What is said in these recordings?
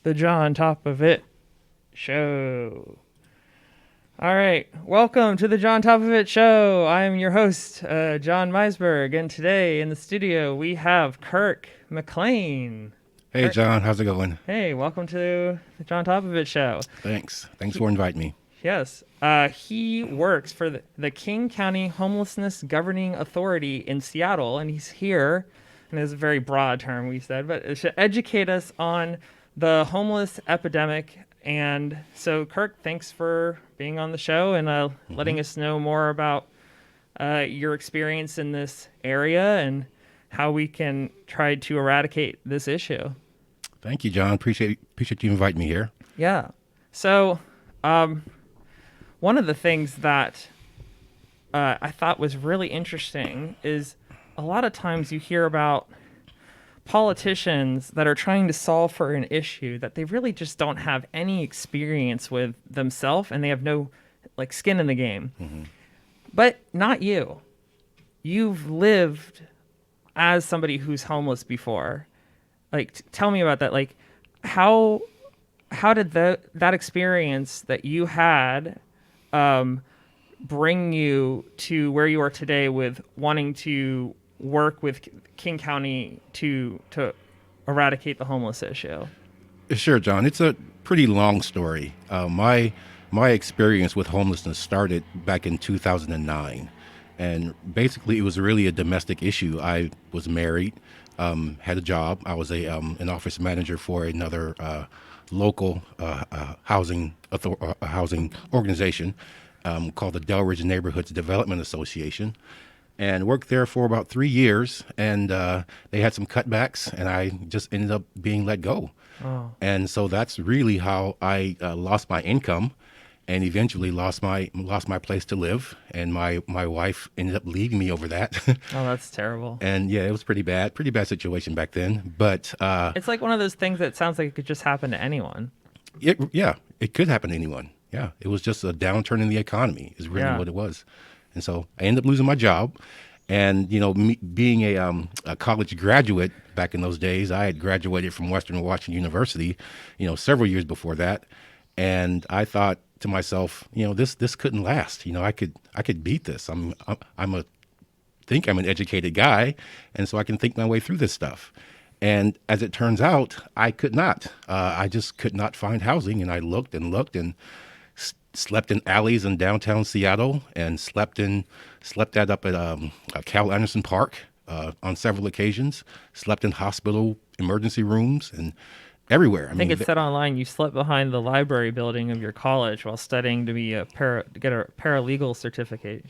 the John Top of It show. All right, welcome to the John Top of It show. I'm your host, John Meisberg, and today in the studio we have Kirk McClain. Hey, Kirk. John, how's it going? Hey, welcome to the John Top of It show. Thanks for inviting me. Yes, he works for the King County Homelessness Governing Authority in Seattle, and he's here, and it's a very broad term we said, but it should educate us on the homeless epidemic. And so, Kirk, thanks for being on the show and letting us know more about your experience in this area and how we can try to eradicate this issue. Thank you, John. Appreciate you inviting me here. Yeah. So, one of the things that I thought was really interesting is a lot of times you hear about politicians that are trying to solve for an issue that they really just don't have any experience with themselves, and they have no skin in the game. Mm-hmm. But not you. You've lived as somebody who's homeless before. Tell me about that. How did that experience that you had bring you to where you are today with wanting to work with King County to eradicate the homeless issue? Sure, John. It's a pretty long story. My experience with homelessness started back in 2009, and basically it was really a domestic issue. I was married, had a job. I was an office manager for another local housing organization called the Delridge Neighborhoods Development Association, and worked there for about 3 years. And they had some cutbacks, and I just ended up being let go. Oh. And so that's really how I lost my income, and eventually lost my place to live. And my wife ended up leaving me over that. Oh, that's terrible. And yeah, it was pretty bad situation back then. But it's like one of those things that sounds like it could just happen to anyone. It could happen to anyone. Yeah, it was just a downturn in the economy is really what it was. And so I ended up losing my job. And, me being a college graduate back in those days, I had graduated from Western Washington University, several years before that. And I thought to myself, this couldn't last. I could beat this. I'm an educated guy, and so I can think my way through this stuff. And as it turns out, I could not. I just could not find housing, and I looked and slept in alleys in downtown Seattle, and slept up at Cal Anderson Park on several occasions. Slept in hospital emergency rooms and everywhere. I think it said online you slept behind the library building of your college while studying to be to get a paralegal certificate.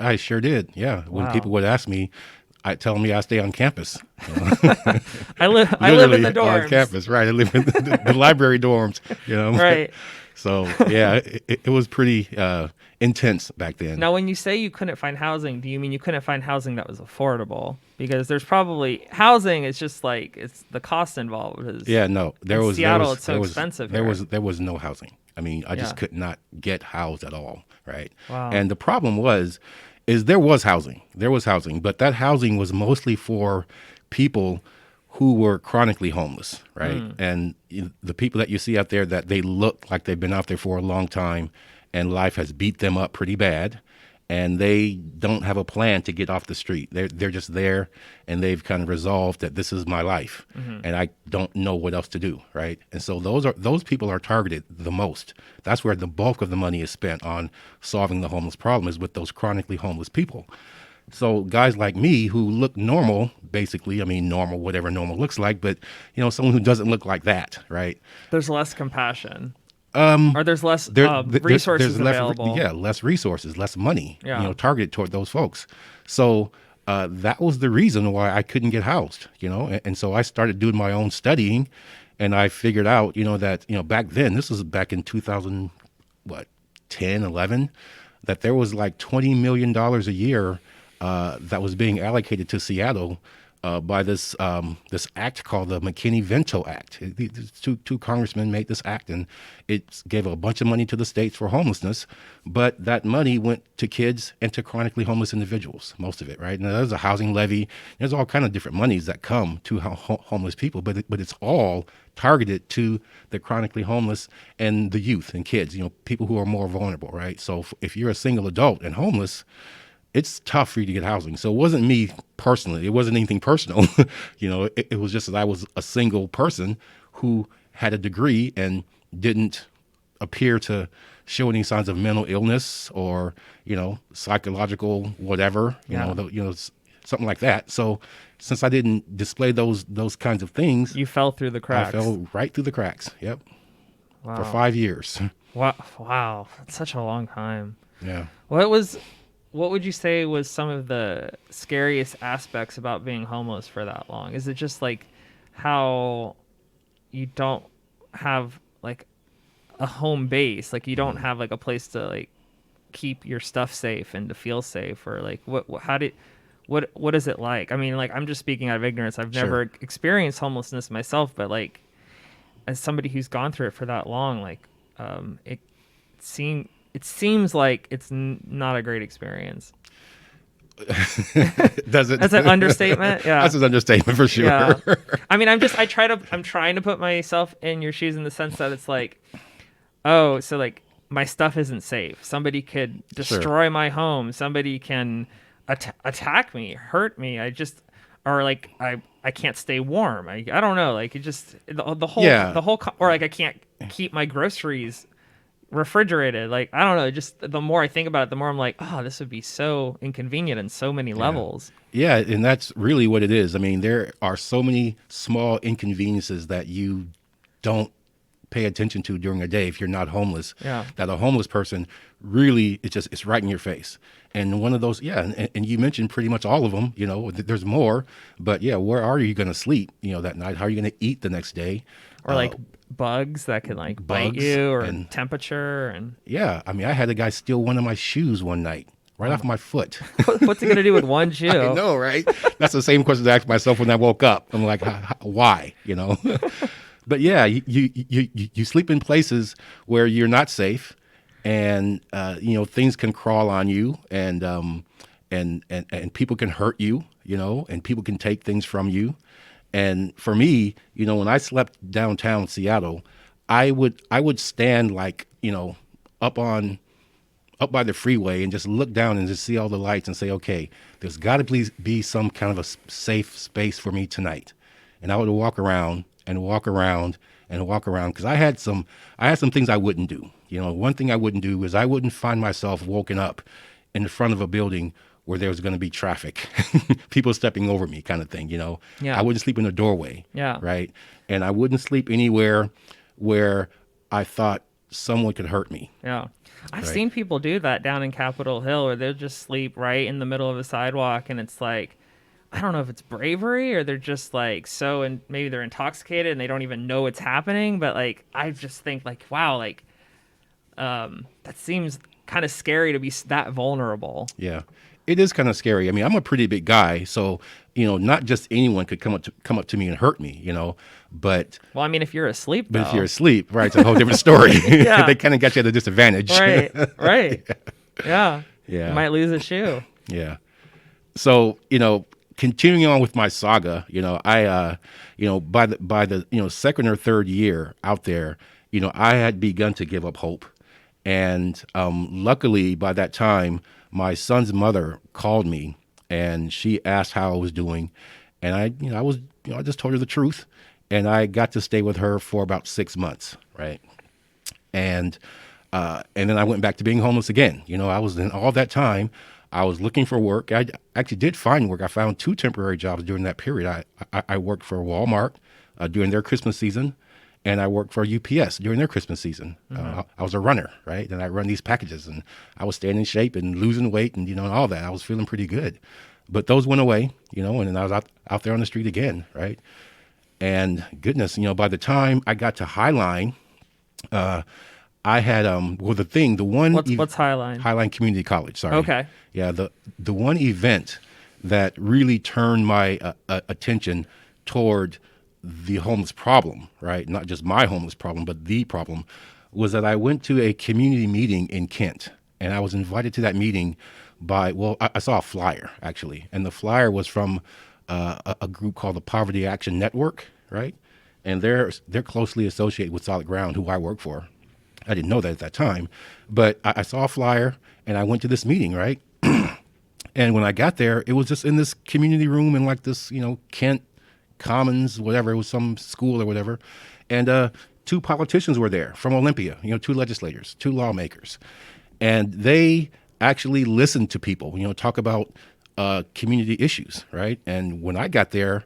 I sure did. Yeah. When people would ask me, I tell me I stay on campus. I live in the dorms. On campus, right? I live in the library dorms. Right. So yeah, it was pretty intense back then. Now, when you say you couldn't find housing, do you mean you couldn't find housing that was affordable? Because there's probably housing. It's just it's the cost involved. No, Seattle. It's so expensive. There was no housing. I mean, I just could not get housed at all. Right. Wow. And the problem is there was housing. There was housing, but that housing was mostly for people who were chronically homeless, right? And the people that you see out there that they look like they've been out there for a long time and life has beat them up pretty bad, and they don't have a plan to get off the street. They're just there, and they've kind of resolved that this is my life, and I don't know what else to do, right? And so those people are targeted the most. That's where the bulk of the money is spent on solving the homeless problem, is with those chronically homeless people. So guys like me who look normal, basically, normal, whatever normal looks like, but, someone who doesn't look like that, right? There's less compassion. Or there's less resources available. Less resources, less money, targeted toward those folks. So that was the reason why I couldn't get housed, and so I started doing my own studying, and I figured out, that, back then, this was back in 2010, 11, that there was like $20 million a year that was being allocated to Seattle by this act called the McKinney-Vento Act. These two congressmen made this act, and it gave a bunch of money to the states for homelessness, but that money went to kids and to chronically homeless individuals, most of it, right? Now, there's a housing levy. There's all kind of different monies that come to homeless people, but it's all targeted to the chronically homeless and the youth and kids, people who are more vulnerable, right? So if you're a single adult and homeless, it's tough for you to get housing. So it wasn't me personally. It wasn't anything personal. It was just that I was a single person who had a degree and didn't appear to show any signs of mental illness or, psychological whatever, something like that. So since I didn't display those kinds of things, you fell through the cracks. I fell right through the cracks. Yep. Wow. For 5 years. Wow. That's such a long time. Yeah. What would you say was some of the scariest aspects about being homeless for that long? Is it just like how you don't have like a home base, like you don't have like a place to like keep your stuff safe and to feel safe, or like what is it like? I mean, like I'm just speaking out of ignorance. I've never experienced homelessness myself, but like as somebody who's gone through it for that long, like it seems like it's not a great experience. Does it? That's an understatement. Yeah, that's an understatement for sure. Yeah. I mean, I'm trying to put myself in your shoes in the sense that it's like, oh, so like my stuff isn't safe. Somebody could destroy my home. Somebody can attack me, hurt me. Or like I can't stay warm. I don't know. Like it just the whole or like I can't keep my groceries refrigerated. Like I don't know, just the more I think about it, the more I'm like, oh, this would be so inconvenient in so many levels. Yeah, and that's really what it is. I mean, there are so many small inconveniences that you don't pay attention to during a day if you're not homeless. Yeah. That a homeless person really, it's right in your face. And one of those, and you mentioned pretty much all of them. There's more, but where are you going to sleep? That night, how are you going to eat the next day? Or like bugs that can like bite you, or temperature and I mean, I had a guy steal one of my shoes one night right off my foot. What's it gonna do with one shoe? I know, right? That's the same question I asked myself when I woke up. I'm like, why? But you sleep in places where you're not safe, and things can crawl on you, and people can hurt you, and people can take things from you. And for me, when I slept downtown Seattle, I would stand like, up by the freeway and just look down and just see all the lights and say, okay, there's got to please be some kind of a safe space for me tonight. And I would walk around and walk around and walk around, because I had some things I wouldn't do. One thing I wouldn't do is I wouldn't find myself woken up in front of a building where there was going to be traffic, people stepping over me kind of thing, Yeah. I wouldn't sleep in a doorway, Yeah. right? And I wouldn't sleep anywhere where I thought someone could hurt me. Yeah. I've seen people do that down in Capitol Hill, where they'll just sleep right in the middle of a sidewalk, and it's like, I don't know if it's bravery or they're just like and maybe they're intoxicated and they don't even know what's happening, but like I just think like, wow, like that seems kind of scary to be that vulnerable. Yeah. It is kind of scary. I mean, I'm a pretty big guy, so not just anyone could come up to me and hurt me, But well, I mean, if you're asleep, if you're asleep, right, it's a whole different story. Yeah. They kind of got you at a disadvantage. Right. Yeah. Yeah. You might lose a shoe. Yeah. So continuing on with my saga, I by the second or third year out there, I had begun to give up hope, and luckily by that time, my son's mother called me and she asked how I was doing, and I just told her the truth, and I got to stay with her for about 6 months, right? And then I went back to being homeless again. I was in all that time, I was looking for work. I actually did find work. I found 2 temporary jobs during that period. I worked for Walmart during their Christmas season, and I worked for UPS during their Christmas season. Mm-hmm. I was a runner, right? And I run these packages, and I was staying in shape and losing weight and, and all that. I was feeling pretty good. But those went away, and then I was out there on the street again, right? And goodness, by the time I got to Highline, I had the one. What's Highline? Highline Community College. Sorry. Okay. Yeah, the one event that really turned my attention toward the homeless problem, right? Not just my homeless problem, but the problem was that I went to a community meeting in Kent, and I was invited to that meeting by, well, I saw a flyer actually, and the flyer was from a group called the Poverty Action Network, right? And they're closely associated with Solid Ground, who I work for. I didn't know that at that time, but I saw a flyer and I went to this meeting, right? And when I got there, it was just in this community room in like this, Kent Commons, whatever. It was some school or whatever. And two politicians were there from Olympia, two legislators, two lawmakers. And they actually listened to people, talk about community issues, right? And when I got there,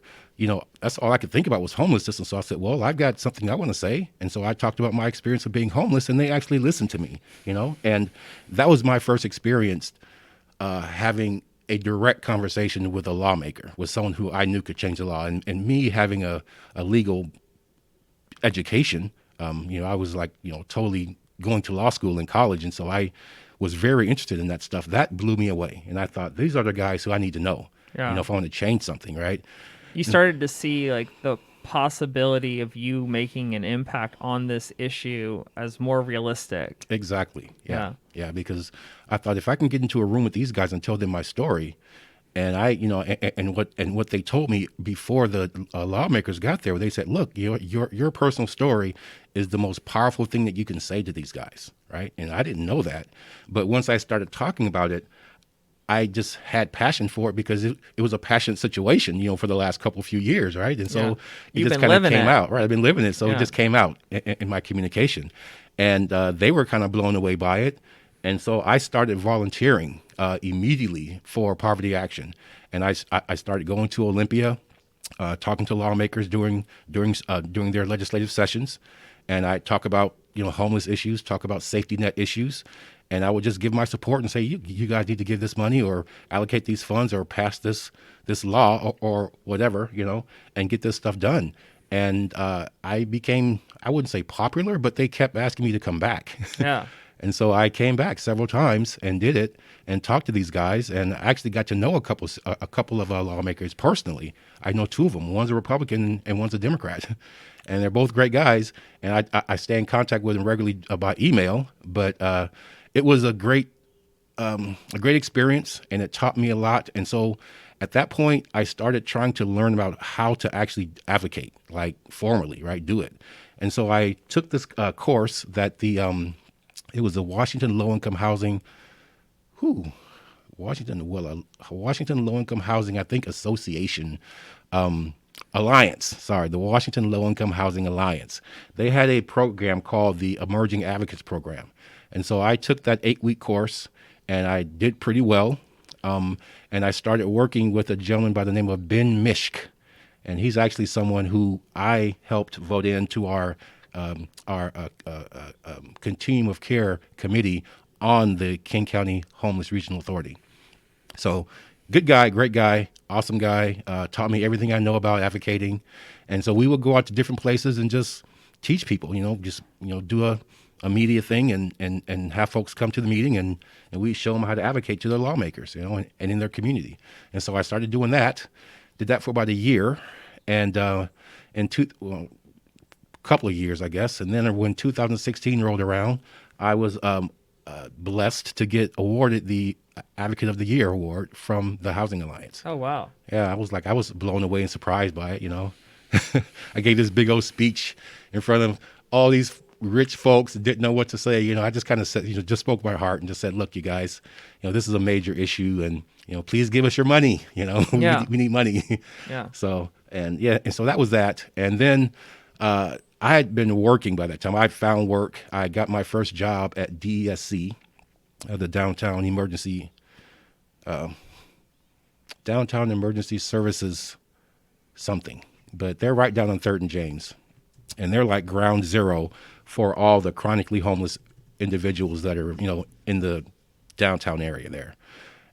that's all I could think about was homelessness. And so I said, well, I've got something I want to say. And so I talked about my experience of being homeless, and they actually listened to me, and that was my first experience having a direct conversation with a lawmaker, with someone who I knew could change the law. And me having a legal education, I was like, totally going to law school in college. And so I was very interested in that stuff. That blew me away. And I thought, these are the guys who I need to know, if I want to change something, right? You started to see like the possibility of you making an impact on this issue as more realistic. Exactly. Yeah. Because I thought if I can get into a room with these guys and tell them my story, and what they told me before the lawmakers got there, they said, look, your personal story is the most powerful thing that you can say to these guys, right? And I didn't know that, but once I started talking about it, I just had passion for it because it was a passionate situation, for the last few years, right? And so it just kind of came out, right? I've been living it, so it just came out in my communication. And they were kind of blown away by it. And so I started volunteering immediately for Poverty Action. And I started going to Olympia, talking to lawmakers during their legislative sessions. And I talk about, homeless issues, talk about safety net issues. And I would just give my support and say, you guys need to give this money or allocate these funds or pass this law or whatever, and get this stuff done. And I became, I wouldn't say popular, but they kept asking me to come back. Yeah. And so I came back several times and did it and talked to these guys, and I actually got to know a couple of lawmakers personally. I know two of them. One's a Republican and one's a Democrat. And they're both great guys. And I stay in contact with them regularly by email. But it was a great experience, and it taught me a lot. And so at that point, I started trying to learn about how to actually advocate, like formally, right? Do it. And so I took this course that it was the Washington Low-Income Housing, Washington Low-Income Housing, I think, Association Alliance. Sorry, the Washington Low-Income Housing Alliance. They had a program called the Emerging Advocates Program. And so I took that 8-week course, and I did pretty well. And I started working with a gentleman by the name of Ben Mishk. And he's actually someone who I helped vote into our Continuum of Care Committee on the King County Homeless Regional Authority. So good guy, great guy, awesome guy, taught me everything I know about advocating. And so we would go out to different places and just teach people, do a media thing and have folks come to the meeting and we show them how to advocate to their lawmakers, and in their community. And so I started doing that, did that for about a year, and couple of years, I guess. And then when 2016 rolled around, I was blessed to get awarded the Advocate of the Year award from the Housing Alliance. Oh, wow. Yeah, I was blown away and surprised by it, I gave this big old speech in front of all these rich folks that didn't know what to say. I just kind of said, just spoke my heart and just said, look, you guys, this is a major issue, and please give us your money. We need money. Yeah. So that was that. And then I had been working by that time. I found work. I got my first job at DESC, the Downtown Emergency Services something. But they're right down on 3rd and James. And they're like ground zero for all the chronically homeless individuals that are, in the downtown area there.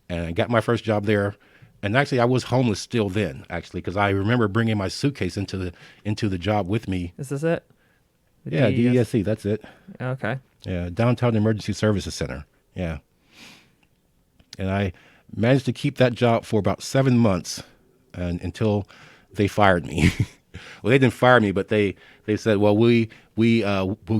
And I got my first job there. And actually, I was homeless still then, actually, because I remember bringing my suitcase into the job with me. Is this it? Yeah, DESC, that's it. Okay. Yeah, Downtown Emergency Services Center. Yeah. And I Managed to keep that job for about 7 months and until they fired me. Well, they didn't fire me, but they said, well, we'll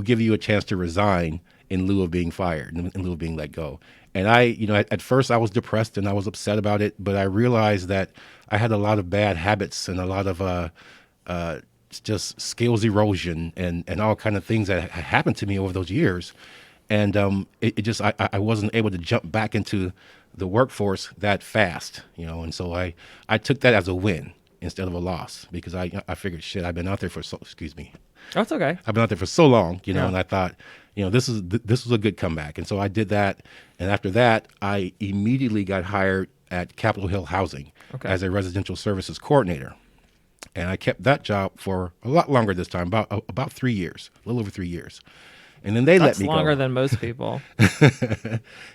give you a chance to resign in lieu of being fired, in lieu of being let go. And at first I was depressed and I was upset about it, but I realized that I had a lot of bad habits and a lot of just skills erosion and all kind of things that had happened to me over those years. And I wasn't able to jump back into the workforce that fast, and so I took that as a win instead of a loss, because I figured, shit, I've been out there for excuse me. That's okay. I've been out there for so long, Yeah. and I thought, this was a good comeback. And so I did that. And after that, I immediately got hired at Capitol Hill Housing as a residential services coordinator. And I kept that job for a lot longer this time, about 3 years, a little over 3 years. And then they let me go. That's longer than most people.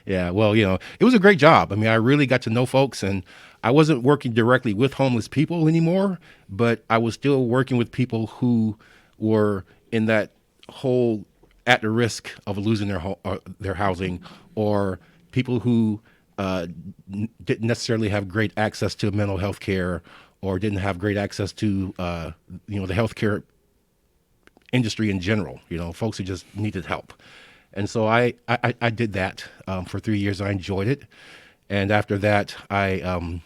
Yeah, well, it was a great job. I mean, I really got to know folks, and I wasn't working directly with homeless people anymore, but I was still working with people who were in that whole at the risk of losing their housing, or people who didn't necessarily have great access to mental health care, or didn't have great access to the healthcare industry in general, folks who just needed help. And so I did that for 3 years. I enjoyed it. And after that, I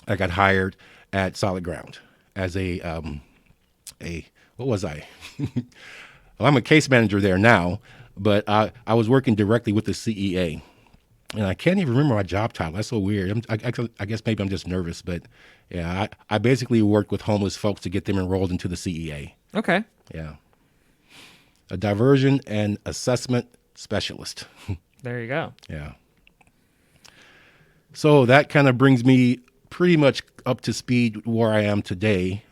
got hired at Solid Ground as what was I? Well, I'm a case manager there now, but I was working directly with the CEA. And I can't even remember my job title. That's so weird. I guess maybe I'm just nervous, but yeah, I basically worked with homeless folks to get them enrolled into the CEA. Okay. Yeah. A diversion and assessment specialist. There you go. Yeah. So that kind of brings me pretty much up to speed where I am today.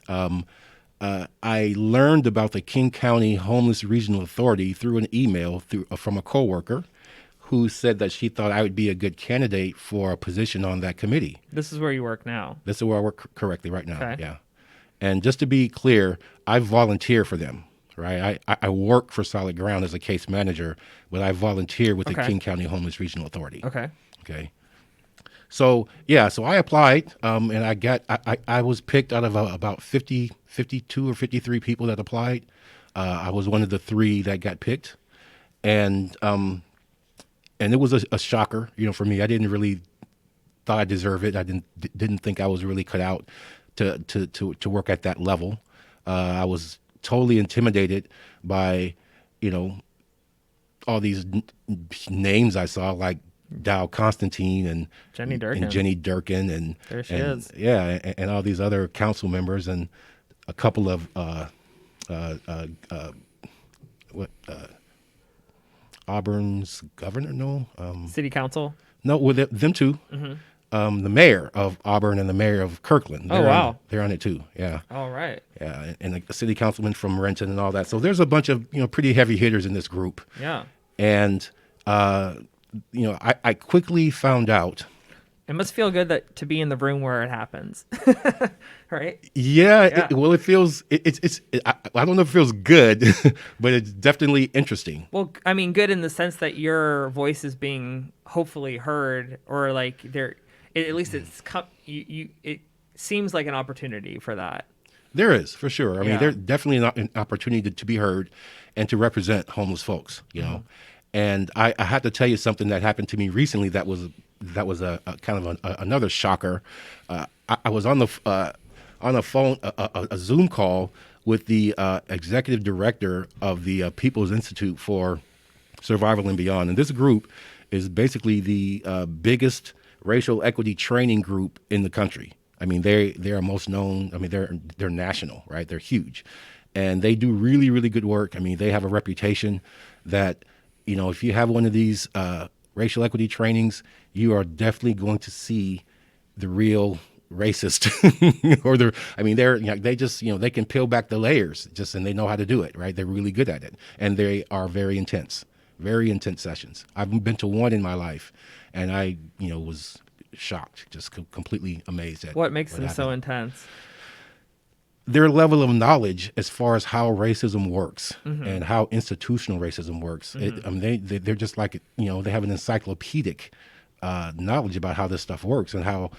I learned about the King County Homeless Regional Authority through an email from a coworker who said that she thought I would be a good candidate for a position on that committee. This is where you work now. This is where I work correctly right now. Okay. Yeah. And just to be clear, I volunteer for them, right? I work for Solid Ground as a case manager, but I volunteer with the King County Homeless Regional Authority. Okay. So I applied, and I was picked out of about 52 or 53 people that applied. I was one of the 3 that got picked, and it was a shocker, for me. I didn't really thought I deserved it. I didn't think I was really cut out to work at that level. I was totally intimidated by, all these names I saw, like Dow Constantine and Jenny Durkin. and there she is. Yeah, and all these other council members and a couple of Auburn's governor, City council. no, with them too. Mm-hmm. The mayor of Auburn and the mayor of Kirkland. Wow. They're on it too. Yeah. All right. Yeah, and a city councilman from Renton and all that. So there's a bunch of pretty heavy hitters in this group. Yeah. And I quickly found out. It must feel good to be in the room where it happens, right? Yeah. It feels. I don't know if it feels good, but it's definitely interesting. Well, I mean, good in the sense that your voice is being hopefully heard, or like at least it seems like an opportunity for that. There is, for sure. I mean, Yeah. there's definitely an opportunity to be heard and to represent homeless folks, know. And I had to tell you something that happened to me recently that was a kind of another shocker. I was on the phone, a Zoom call with the executive director of the People's Institute for Survival and Beyond. And this group is basically the biggest racial equity training group in the country. I mean, they are most known. I mean, they're national, right? They're huge, and they do really, really good work. I mean, they have a reputation that, if you have one of these racial equity trainings, you are definitely going to see the real racist, they just, they can peel back the layers and they know how to do it, right? They're really good at it, and they are very intense sessions. I've been to one in my life, and I, was shocked, just completely amazed at what makes them happened. so intense. Their level of knowledge as far as how racism works and how institutional racism works. They're just like, they have an encyclopedic knowledge about how this stuff works and how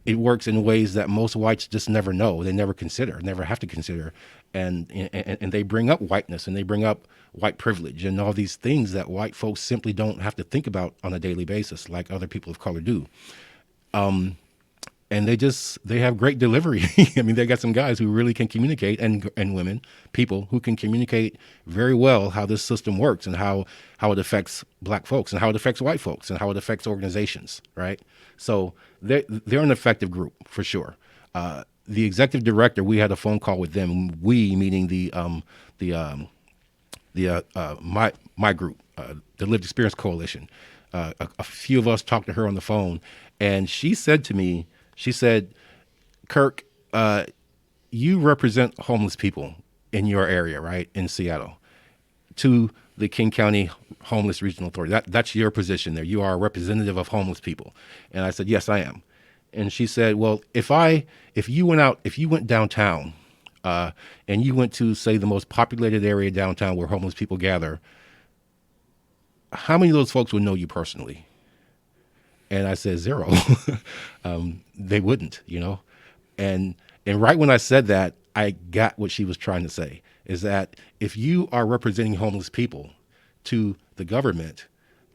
it works in ways that most whites just never know. They never consider, never have to consider. And they bring up whiteness and they bring up white privilege and all these things that white folks simply don't have to think about on a daily basis like other people of color do. And they have great delivery. I mean, they got some guys who really can communicate and women, people who can communicate very well how this system works and how it affects black folks and how it affects white folks and how it affects organizations, right? So they're an effective group for sure. The executive director, we had a phone call with them. We, meaning my group, the Lived Experience Coalition. A few of us talked to her on the phone, and she said to me, she said, Kirk, you represent homeless people in your area, right, in Seattle, to the King County Homeless Regional Authority. That's your position there. You are a representative of homeless people. And I said, yes, I am. And she said, well, if you went downtown and you went to, say, the most populated area downtown where homeless people gather, how many of those folks would know you personally? And I said, 0. They wouldn't, And right when I said that, I got what she was trying to say, is that if you are representing homeless people to the government,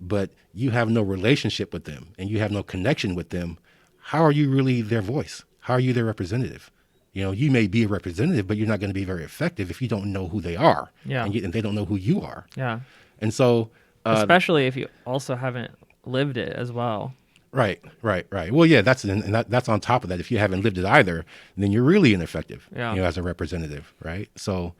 but you have no relationship with them and you have no connection with them, how are you really their voice? How are you their representative? You may be a representative, but you're not going to be very effective if you don't know who they are. Yeah. And they don't know who you are. Yeah. And so... especially if you also haven't lived it as well. Right. Well, yeah, that's on top of that. If you haven't lived it either, then you're really ineffective, as a representative, right? So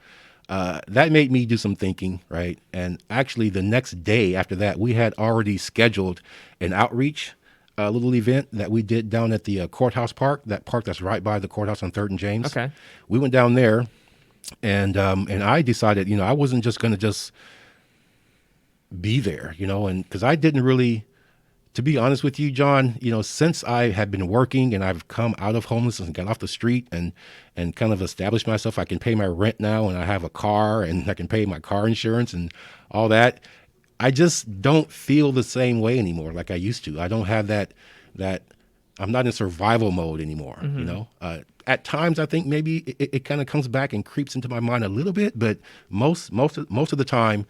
that made me do some thinking, right? And actually, the next day after that, we had already scheduled an outreach little event that we did down at the courthouse park, that park that's right by the courthouse on 3rd and James. Okay. We went down there, and I decided, I wasn't just going to just be there, and because I didn't really. To be honest with you, John, since I have been working and I've come out of homelessness and got off the street and kind of established myself, I can pay my rent now and I have a car and I can pay my car insurance and all that. I just don't feel the same way anymore like I used to. I don't have that I'm not in survival mode anymore, At times, I think maybe it kind of comes back and creeps into my mind a little bit, but most of the time,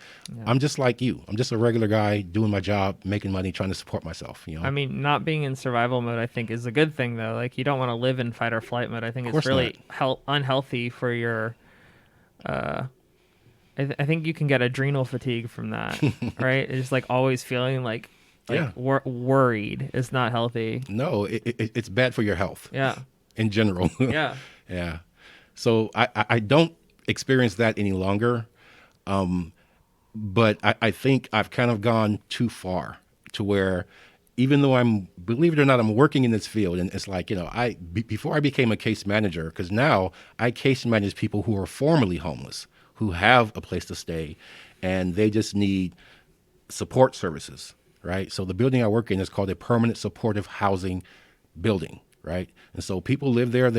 I'm just like you. I'm just a regular guy doing my job, making money, trying to support myself. I mean, not being in survival mode, I think, is a good thing, though. Like, you don't want to live in fight or flight mode. I think it's really unhealthy for your. I think you can get adrenal fatigue from that, right? It's like always feeling like worried is not healthy. No, it's bad for your health. Yeah. In general. Yeah. Yeah. So I don't experience that any longer. But I think I've kind of gone too far to where even though believe it or not, I'm working in this field, and it's like, before I became a case manager, because now I case manage people who are formerly homeless, who have a place to stay, and they just need support services, right? So the building I work in is called a permanent supportive housing building. Right. And so people live there.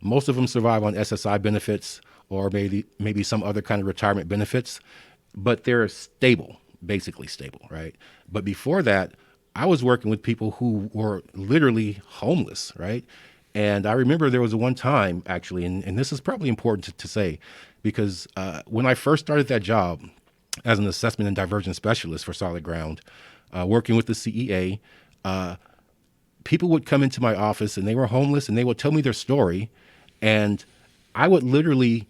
Most of them survive on SSI benefits or maybe some other kind of retirement benefits, but they're stable, basically stable. Right. But before that, I was working with people who were literally homeless. Right. And I remember there was one time, actually, and this is probably important to say, because when I first started that job as an assessment and diversion specialist for Solid Ground, working with the CEA, people would come into my office and they were homeless and they would tell me their story. And I would literally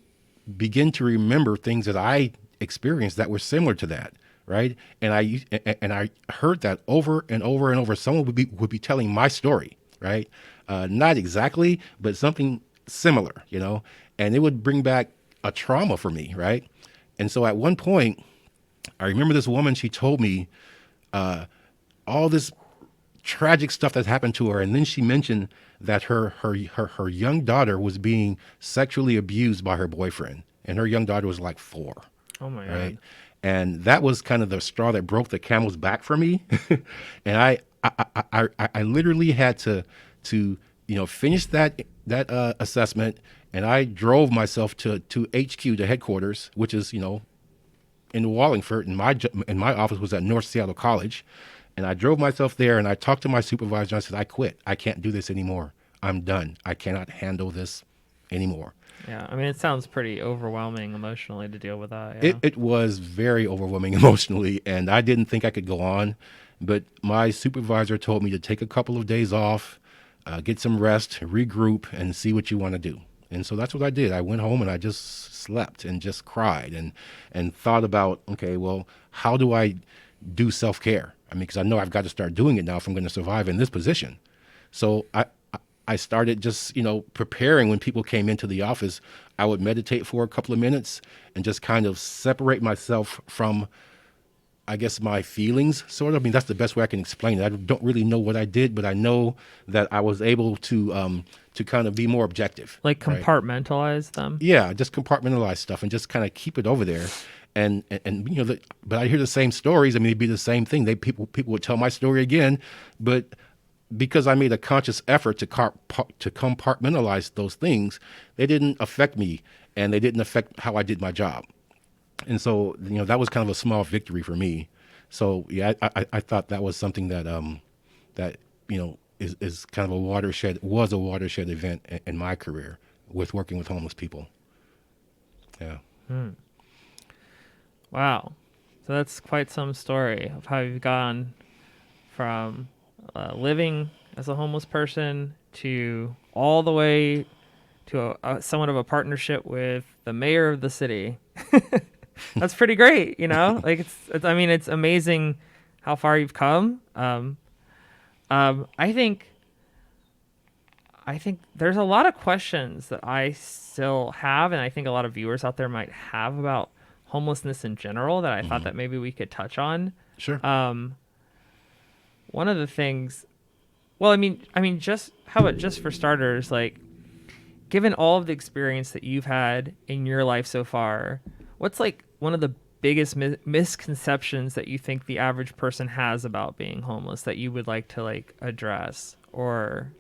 begin to remember things that I experienced that were similar to that. Right. And I heard that over and over and over. Someone would be telling my story. Right. Not exactly, but something similar, and it would bring back a trauma for me. Right. And so at one point, I remember this woman, she told me all this tragic stuff that happened to her. And then she mentioned that her young daughter was being sexually abused by her boyfriend. And her young daughter was like 4. Oh my right? God. And that was kind of the straw that broke the camel's back for me. And I literally had to finish that assessment. And I drove myself to HQ, to headquarters, which is, in Wallingford, and my office was at North Seattle College. And I drove myself there, and I talked to my supervisor, and I said, I quit. I can't do this anymore. I'm done. I cannot handle this anymore. Yeah, I mean, it sounds pretty overwhelming emotionally to deal with that. Yeah. It was very overwhelming emotionally, and I didn't think I could go on. But my supervisor told me to take a couple of days off, get some rest, regroup, and see what you want to do. And so that's what I did. I went home and I just slept and just cried and thought about, okay, well, how do I do self-care? I mean, because I know I've got to start doing it now if I'm going to survive in this position. So I started just, preparing when people came into the office. I would meditate for a couple of minutes and just kind of separate myself from, I guess, my feelings, sort of. I mean, that's the best way I can explain it. I don't really know what I did, but I know that I was able to kind of be more objective. Like compartmentalize them? Yeah, just compartmentalize stuff and just kind of keep it over there. And but I hear the same stories. I mean, it'd be the same thing. People would tell my story again, but because I made a conscious effort to compartmentalize those things, they didn't affect me, and they didn't affect how I did my job. And so, that was kind of a small victory for me. So, yeah, I thought that was something that is kind of was a watershed event in my career with working with homeless people. Yeah. Wow. So that's quite some story of how you've gone from living as a homeless person to all the way to somewhat of a partnership with the mayor of the city. That's pretty great, like it's amazing how far you've come. I think there's a lot of questions that I still have, and I think a lot of viewers out there might have about homelessness in general that I thought that maybe we could touch on. Sure. One of the things, well, I mean, just how about just for starters, like, given all of the experience that you've had in your life so far, what's like one of the biggest misconceptions that you think the average person has about being homeless that you would like to like address or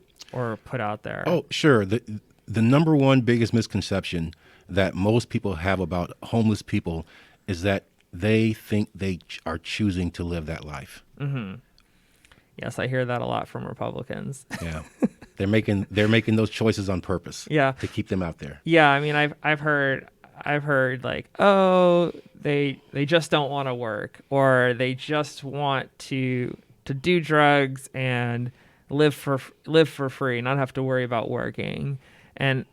put out there? Oh, sure. The number one biggest misconception that most people have about homeless people is that they think they are choosing to live that life. Mm-hmm. Yes, I hear that a lot from Republicans. Yeah, they're making those choices on purpose. Yeah, to keep them out there. Yeah, I mean, I've heard like, oh, they just don't want to work, or they just want to do drugs and live for free, not have to worry about working. And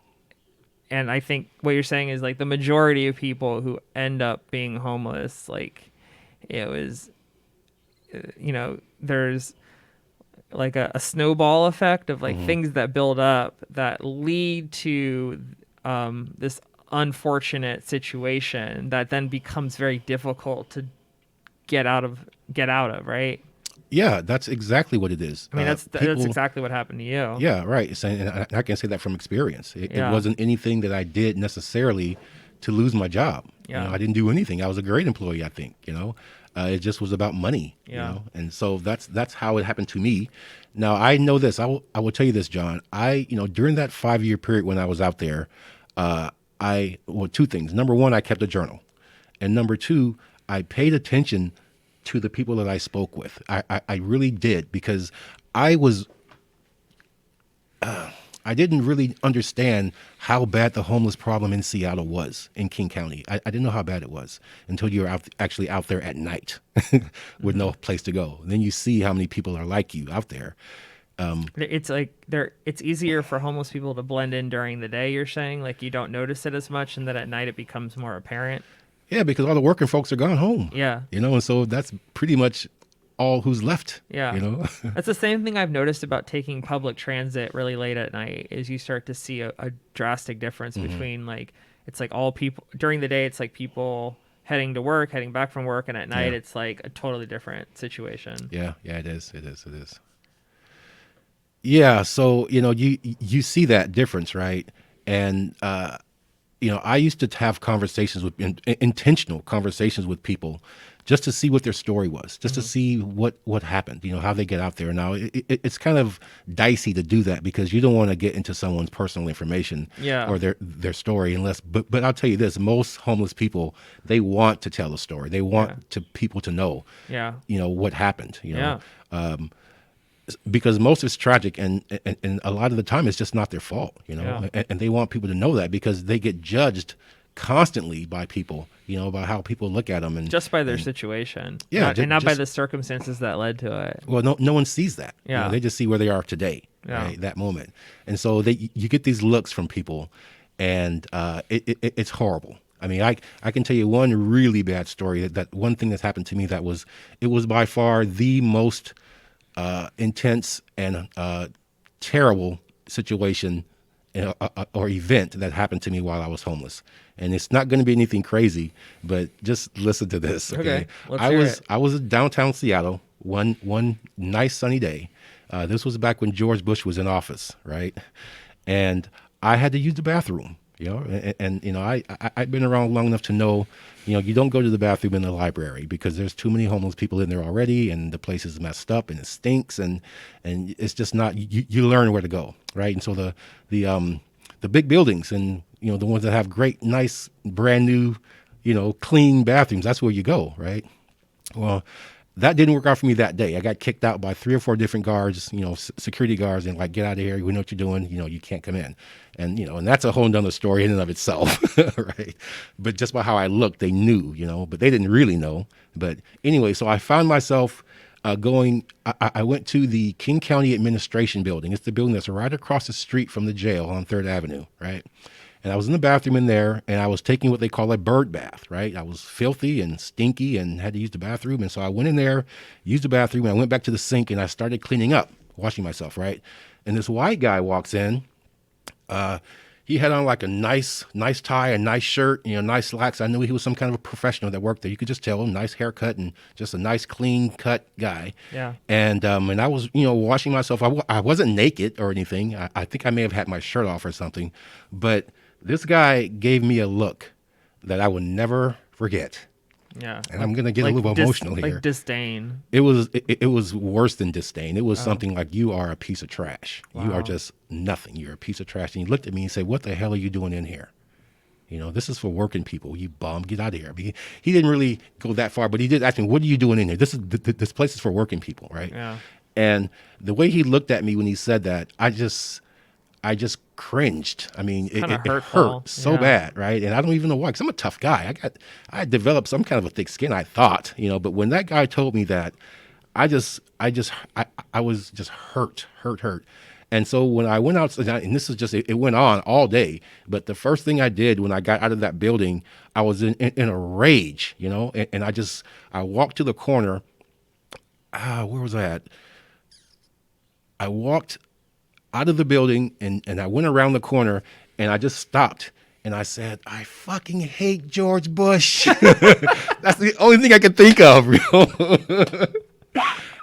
I think what you're saying is like the majority of people who end up being homeless, like it was, there's like a snowball effect of like things that build up that lead to this unfortunate situation that then becomes very difficult to get out of, right? Yeah, that's exactly what it is. I mean, that's exactly what happened to you. Yeah, right. And I can say that from experience. It wasn't anything that I did necessarily to lose my job. Yeah. I didn't do anything. I was a great employee, I think. It just was about money. Yeah. And so that's how it happened to me. Now I know this. I will tell you this, John. During that 5-year period when I was out there, two things. Number one, I kept a journal, and number two, I paid attention to the people that I spoke with. I really did, because I didn't really understand how bad the homeless problem in Seattle was, in King County. I didn't know how bad it was until you're actually out there at night with no place to go. And then you see how many people are like you out there. It's like it's easier for homeless people to blend in during the day, you're saying? Like you don't notice it as much, and then at night it becomes more apparent? Yeah, because all the working folks are gone home. Yeah. And so that's pretty much all who's left. Yeah. That's the same thing I've noticed about taking public transit really late at night, is you start to see a drastic difference between like, it's like all people during the day, it's like people heading to work, heading back from work, and at night it's like a totally different situation. Yeah, it is. Yeah, so you see that difference, right? And I used to have conversations with intentional conversations with people just to see what their story was, just to see what happened, how they get out there. Now, it's kind of dicey to do that because you don't want to get into someone's personal information or their story but I'll tell you this, most homeless people, they want to tell a story. They want people to know, what happened, because most of it's tragic and a lot of the time it's just not their fault, and they want people to know that because they get judged constantly by people, about how people look at them and just by their situation, not by the circumstances that led to it. Well, no one sees that. They just see where they are today, right, that moment, and so you get these looks from people, and it's horrible. I mean, I can tell you one really bad story. That one thing that's happened to me it was by far the most intense and terrible situation or event that happened to me while I was homeless. And it's not going to be anything crazy, but just listen to this. Okay. I was in downtown Seattle one nice sunny day. This was back when George Bush was in office, right? And I had to use the bathroom, and I've been around long enough to know, you don't go to the bathroom in the library because there's too many homeless people in there already, and the place is messed up and it stinks, and it's just not. You learn where to go, right? And so the big buildings and the ones that have great, nice, brand new, clean bathrooms, that's where you go, right? Well, that didn't work out for me that day. I got kicked out by 3 or 4 different guards, security guards, and like, get out of here. We know what you're doing. You can't come in. And, and that's a whole nother story in and of itself, right? But just by how I looked, they knew, but they didn't really know. But anyway, so I found myself I went to the King County Administration Building. It's the building that's right across the street from the jail on 3rd Avenue, right? And I was in the bathroom in there, and I was taking what they call a bird bath, right? I was filthy and stinky and had to use the bathroom. And so I went in there, used the bathroom, and I went back to the sink, and I started cleaning up, washing myself, right? And this white guy walks in. He had on like a nice tie, a nice shirt, nice slacks. I knew he was some kind of a professional that worked there. You could just tell, nice haircut and just a nice clean cut guy. Yeah. And I was, washing myself. I wasn't naked or anything. I think I may have had my shirt off or something, but this guy gave me a look that I will never forget. Yeah. And I'm going to get a little emotional here. Like disdain. It was worse than disdain. It was something like, you are a piece of trash. Wow. You are just nothing. You're a piece of trash. And he looked at me and said, what the hell are you doing in here? This is for working people. You bum, get out of here. I mean, he didn't really go that far, but he did ask me, what are you doing in here? This place is for working people, right? Yeah. And the way he looked at me when he said that, I just cringed. I mean, it hurt so bad, right? And I don't even know why, because I'm a tough guy. I developed some kind of a thick skin, I thought, but when that guy told me that, I was just hurt. And so when I went out, and this is just, it went on all day, but the first thing I did when I got out of that building, I was in a rage, and I walked to the corner. Where was I at? I walked out of the building and I went around the corner and I just stopped and I said, I fucking hate George Bush. That's the only thing I could think of.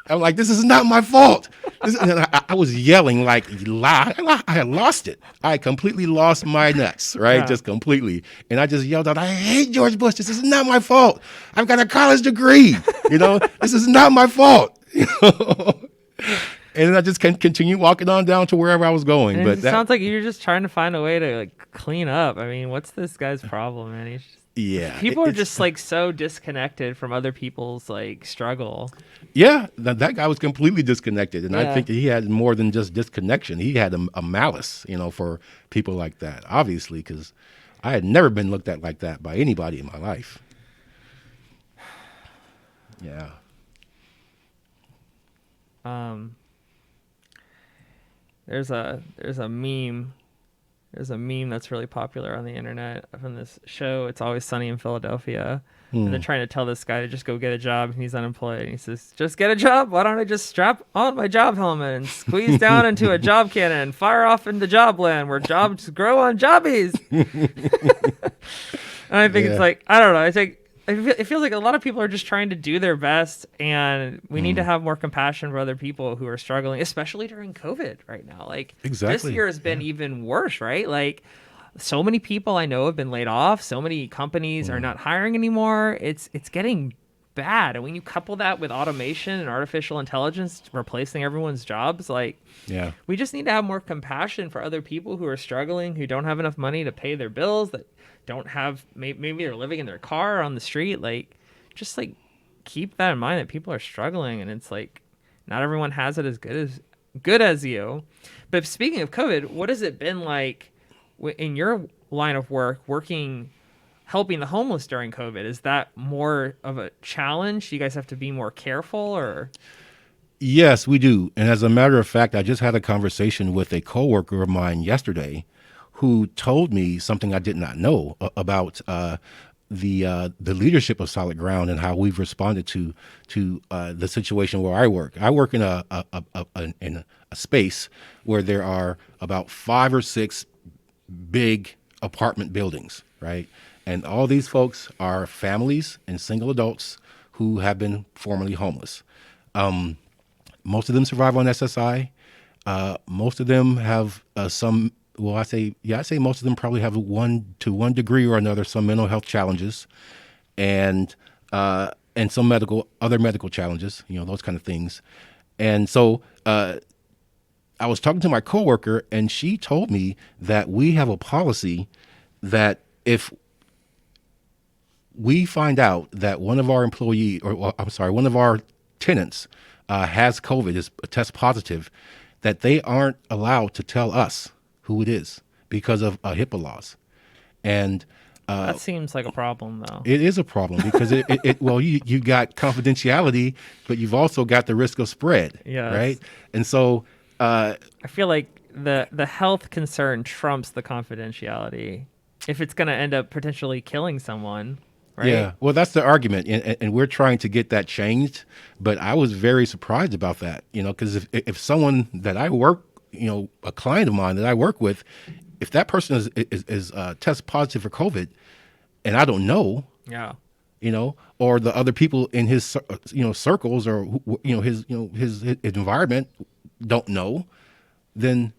I'm like, this is not my fault. And I was yelling like, I had lost it. I completely lost my nuts, right? Yeah. Just completely. And I just yelled out, I hate George Bush. This is not my fault. I've got a college degree. This is not my fault. And I just can continue walking on down to wherever I was going. And but it sounds like you're just trying to find a way to clean up. I mean, what's this guy's problem, man? He's just, people are just so disconnected from other people's struggle. Yeah, that guy was completely disconnected, and I think he had more than just disconnection. He had a malice, for people like that. Obviously, because I had never been looked at like that by anybody in my life. Yeah. There's a meme that's really popular on the internet from this show. It's Always Sunny in Philadelphia. And they're trying to tell this guy to just go get a job, and he's unemployed. And he says, just get a job? Why don't I just strap on my job helmet and squeeze down into a job cannon and fire off into job land where jobs grow on jobbies? And I think it's I don't know. I think it feels like a lot of people are just trying to do their best, and we need to have more compassion for other people who are struggling, especially during COVID right now. Exactly. This year has been even worse, right? So many people I know have been laid off. So many companies are not hiring anymore. It's getting bad. And when you couple that with automation and artificial intelligence replacing everyone's jobs, like Yeah. we just need to have more compassion for other people who are struggling, who don't have enough money to pay their bills, that don't have maybe they're living in their car on the street. Like, just like keep that in mind that people are struggling, and it's like not everyone has it as good as you. But speaking of COVID, what has it been like in your line of work, helping the homeless during COVID? Is that more of a challenge? Do you guys have to be more careful, or? Yes, we do. And as a matter of fact, I just had a conversation with a coworker of mine yesterday who told me something I did not know about the leadership of Solid Ground and how we've responded to the situation where I work. I work in in a space where there are about 5 or 6 big apartment buildings, right? And all these folks are families and single adults who have been formerly homeless. Most of them survive on SSI. Most of them have some. Well, I say most of them probably have to one degree or another some mental health challenges, and some other medical challenges. Those kind of things. And so I was talking to my coworker, and she told me that we have a policy that if we find out that one of our one of our tenants has COVID, is a test positive, that they aren't allowed to tell us who it is because of HIPAA laws. And That seems like a problem, though. it is a problem because you got confidentiality, but you've also got the risk of spread, Yes. right? And so I feel like the health concern trumps the confidentiality if it's going to end up potentially killing someone, right? yeah, well, that's the argument, and we're trying to get that changed. But I was very surprised about that, because if someone that I work, a client of mine that I work with, if that person is test positive for COVID, and I don't know, Yeah. Or the other people in his circles or his environment don't know, then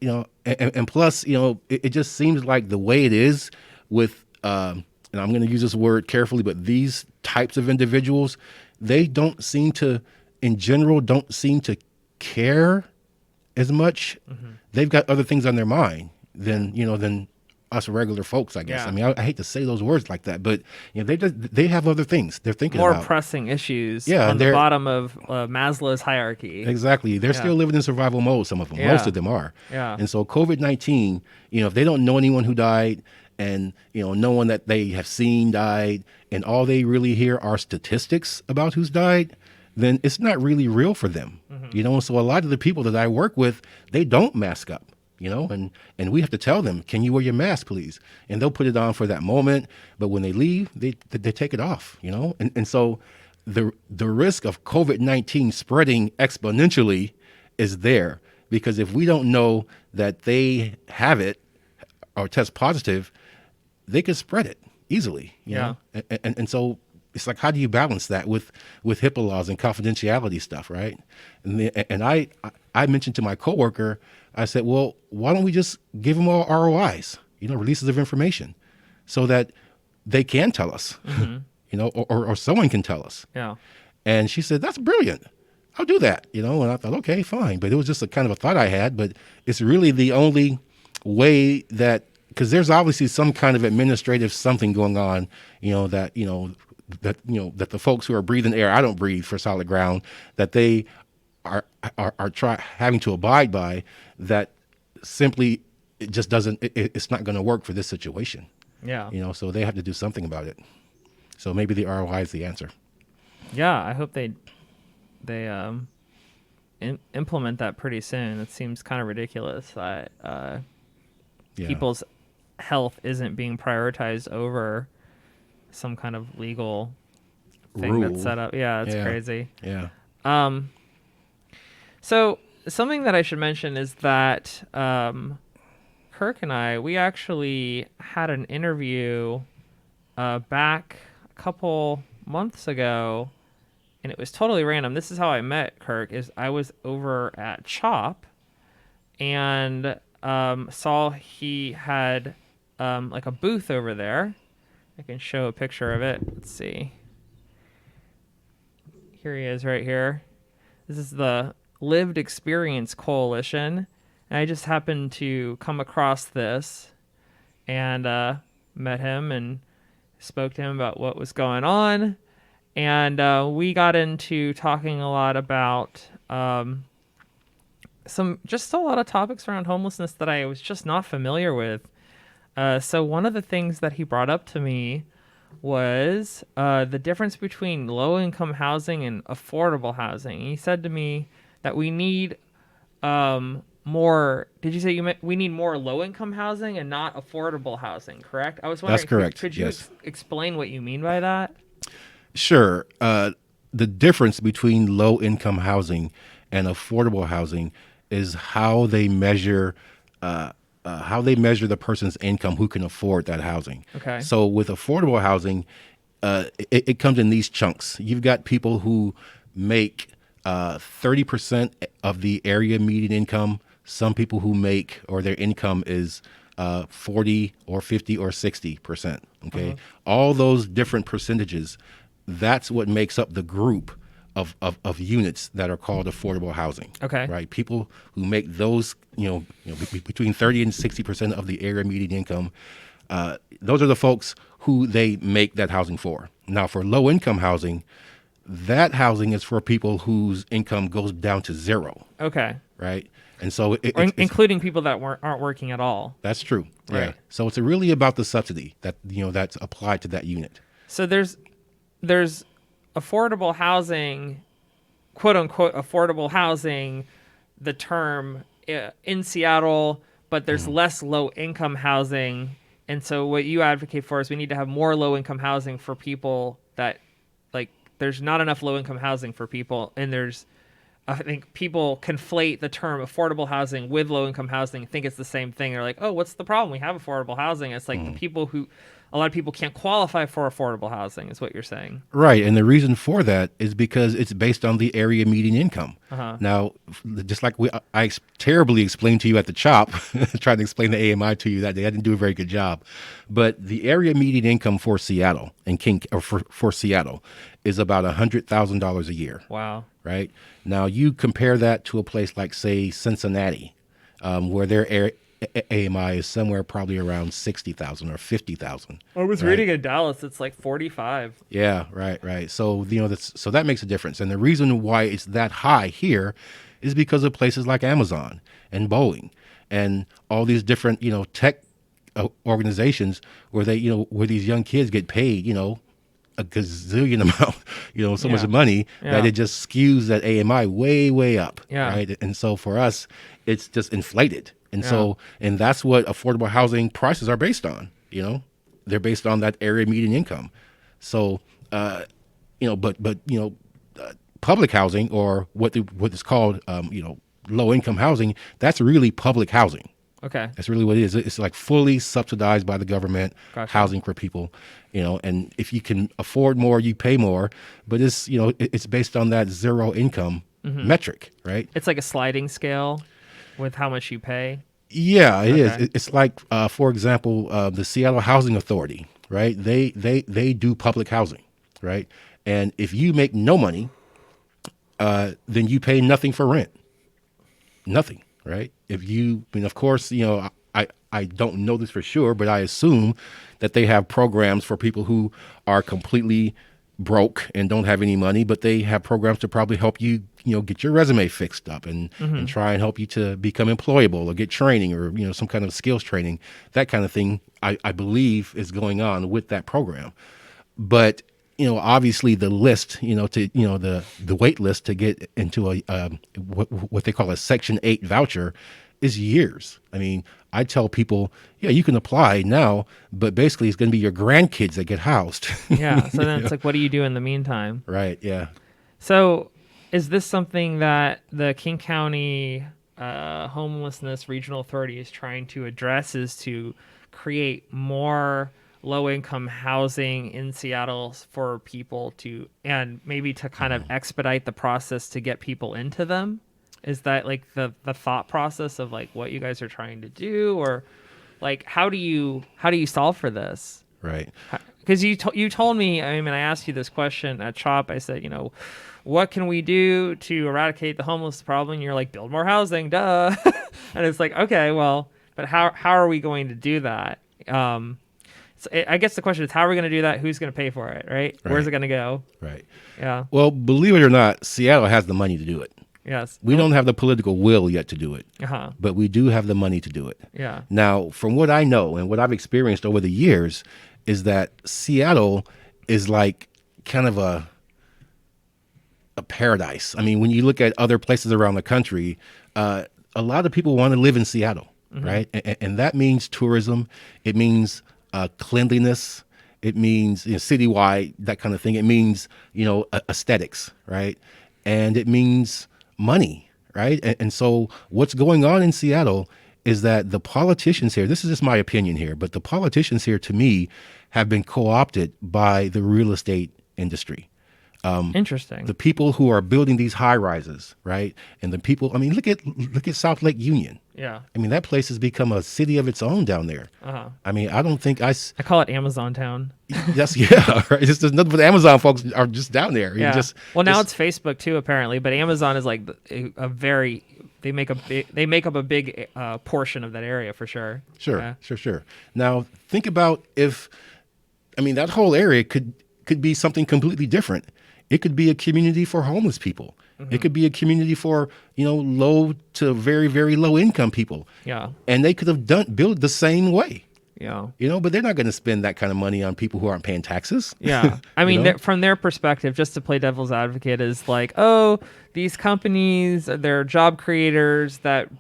and plus it just seems like the way it is with and I'm going to use this word carefully, but these types of individuals, they in general don't seem to care as much. Mm-hmm. They've got other things on their mind than us regular folks, I guess. Yeah. I mean, I hate to say those words like that, but they have other things they're thinking more about. Pressing issues Yeah, on the bottom of Maslow's hierarchy. Exactly. They're still living in survival mode, some of them. Yeah. Most of them are. Yeah. And so COVID-19, if they don't know anyone who died and, no one that they have seen died, and all they really hear are statistics about who's died, then it's not really real for them. Mm-hmm. So a lot of the people that I work with, they don't mask up. And we have to tell them, can you wear your mask, please? And they'll put it on for that moment. But when they leave, they take it off, And so the risk of COVID-19 spreading exponentially is there, because if we don't know that they have it or test positive, they could spread it easily, you know? And so it's like, how do you balance that with HIPAA laws and confidentiality stuff, right? And I mentioned to my coworker, I said, well, why don't we just give them all ROIs, releases of information, so that they can tell us, mm-hmm. or someone can tell us. Yeah. And she said, that's brilliant. I'll do that, and I thought, okay, fine. But it was just a kind of a thought I had, but it's really the only way because there's obviously some kind of administrative something going on, that the folks who are breathing air I don't breathe for Solid Ground, that they are having to abide by, that simply it just doesn't, it's not going to work for this situation. Yeah. So they have to do something about it. So maybe the ROI is the answer. Yeah, I hope they implement that pretty soon. It seems kind of ridiculous that people's health isn't being prioritized over some kind of legal thing rule that's set up. Yeah, it's crazy. Yeah. So something that I should mention is that Kirk and we actually had an interview back a couple months ago, and it was totally random. This is how I met Kirk. Is I was over at CHOP, and saw he had like a booth over there. I can show a picture of it. Let's see. Here he is right here. This is the Lived Experience Coalition. And I just happened to come across this and met him and spoke to him about what was going on. And we got into talking a lot about just a lot of topics around homelessness that I was just not familiar with. So one of the things that he brought up to me was the difference between low-income housing and affordable housing. He said to me that we need more. Did you say we need more low-income housing and not affordable housing? Correct. I was wondering. That's correct. Could you yes. Explain what you mean by that? Sure. The difference between low-income housing and affordable housing is how they measure the person's income who can afford that housing. Okay. So with affordable housing, it comes in these chunks. You've got people who make 30% of the area median income. Some people who make, or their income is 40 or 50 or 60%. Okay. All those different percentages, that's what makes up the group of units that are called affordable housing. Okay. Right. People who make those, between 30 and 60% of the area median income, those are the folks who they make that housing for. Now, for low income housing, that housing is for people whose income goes down to zero. Okay. Right. And so including people that aren't working at all. That's true. Right. Yeah. So it's really about the subsidy that, that's applied to that unit. So there's affordable housing, quote unquote affordable housing, the term in Seattle, but there's less low income housing. And so what you advocate for is we need to have more low income housing for people that, like, there's not enough low income housing for people. And I think people conflate the term affordable housing with low income housing and think it's the same thing. They're like, oh, what's the problem? We have affordable housing. It's like the people a lot of people can't qualify for affordable housing is what you're saying. Right. And the reason for that is because it's based on the area median income. Now, just like I terribly explained to you at the CHOP, trying to explain the AMI to you that day, I didn't do a very good job. But the area median income for Seattle for Seattle is about $100,000 a year. Wow. Right. Now, you compare that to a place like, say, Cincinnati, where their AMI is somewhere probably around 60,000 or 50,000. I was reading in Dallas, it's like 45. Yeah, right. So, so that makes a difference. And the reason why it's that high here is because of places like Amazon and Boeing and all these different, tech organizations where where these young kids get paid, a gazillion amount, so much money that it just skews that AMI way, way up. Yeah. Right. And so for us, it's just inflated. And so, and that's what affordable housing prices are based on. They're based on that area median income. So, public housing, or what is called, low income housing, that's really public housing. Okay. That's really what it is. It's like fully subsidized by the government. Gotcha. Housing for people, and if you can afford more, you pay more, but it's, it's based on that zero income metric, right? It's like a sliding scale with how much you pay. Yeah, it is. It's like, for example, the Seattle Housing Authority, right? They do public housing, right? And if you make no money, then you pay nothing for rent. Nothing, right? Of course, I don't know this for sure, but I assume that they have programs for people who are completely broke and don't have any money, but they have programs to probably help you, get your resume fixed up and try and help you to become employable or get training or, some kind of skills training. That kind of thing, I believe, is going on with that program. But, obviously the list, the wait list to get into what they call a Section 8 voucher is years. I mean, I tell people, yeah, you can apply now, but basically it's going to be your grandkids that get housed. Yeah. So then it's like, what do you do in the meantime? Right. Yeah. So is this something that the King County Homelessness Regional Authority is trying to address, is to create more low-income housing in Seattle for people and maybe to kind of expedite the process to get people into them? Is that like the thought process of like what you guys are trying to do, or like how do you solve for this? Right. Because you told me, I mean, I asked you this question at CHOP. I said, what can we do to eradicate the homeless problem? And you're like, build more housing, duh. And it's like, okay, well, but how are we going to do that? I guess the question is, how are we going to do that? Who's going to pay for it, right? Where's it going to go? Right. Yeah. Well, believe it or not, Seattle has the money to do it. Yes. We don't have the political will yet to do it, but we do have the money to do it. Yeah. Now, from what I know and what I've experienced over the years, is that Seattle is like kind of a paradise. I mean, when you look at other places around the country, a lot of people want to live in Seattle, right? And that means tourism. It means cleanliness. It means citywide, that kind of thing. It means, aesthetics, right? And it means money, right? And so what's going on in Seattle is that the politicians here, this is just my opinion here, but the politicians here, to me, have been co-opted by the real estate industry. Interesting. The people who are building these high rises, right? And the people, I mean, look at South Lake Union. Yeah. I mean, that place has become a city of its own down there. I mean, I don't think I call it Amazon Town. Yes, yeah, right. There's nothing but Amazon folks are just down there. Yeah. Now it's Facebook too, apparently, but Amazon is like they make up a big portion of that area for sure. Sure, yeah. sure. Now think about that whole area could be something completely different. It could be a community for homeless people. It could be a community for, low to very, very low income people. Yeah. And they could have built the same way. Yeah. But they're not going to spend that kind of money on people who aren't paying taxes. Yeah. I mean, from their perspective, just to play devil's advocate, is like, oh, these companies, they're job creators that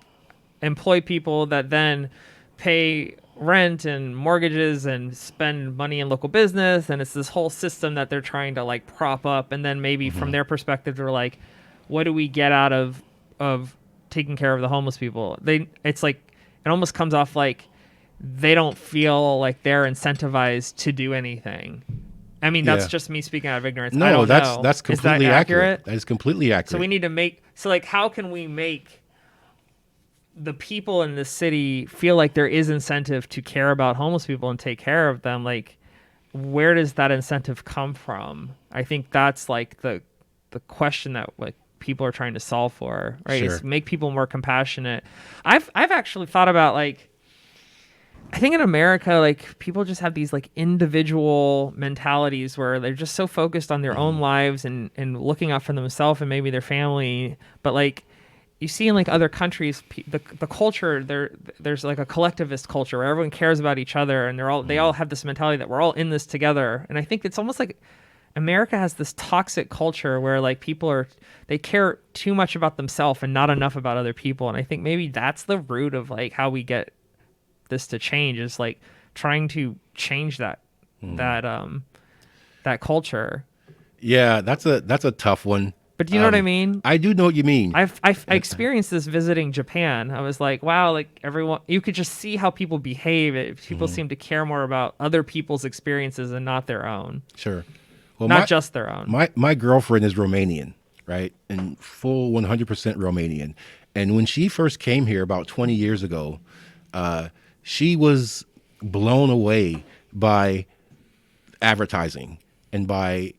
employ people that then pay rent and mortgages and spend money in local business. And it's this whole system that they're trying to like prop up. And then maybe from their perspective, they're like, what do we get out of taking care of the homeless people? It's like, it almost comes off like they don't feel like they're incentivized to do anything. I mean, that's just me speaking out of ignorance. I don't know. That's completely is that accurate? That is completely accurate. So we need to how can we make the people in the city feel like there is incentive to care about homeless people and take care of them? Like, where does that incentive come from? I think that's like the question that like people are trying to solve for, right? Sure. Is make people more compassionate. I've actually thought about like, I think in America, like people just have these like individual mentalities where they're just so focused on their own lives and looking out for themselves and maybe their family. But like you see in like other countries, the culture there's like a collectivist culture where everyone cares about each other and they all have this mentality that we're all in this together. And I think it's almost like America has this toxic culture where like they care too much about themselves and not enough about other people. And I think maybe that's the root of like how we get this to change, is like trying to change that culture. Yeah, that's a tough one. But do you know what I mean? I do know what you mean. I experienced this visiting Japan. I was like, wow, like everyone, you could just see how people behave. People seem to care more about other people's experiences and not their own. Sure. Well, not just their own. My girlfriend is Romanian, right? And full 100% Romanian. And when she first came here about 20 years ago, she was blown away by advertising and by,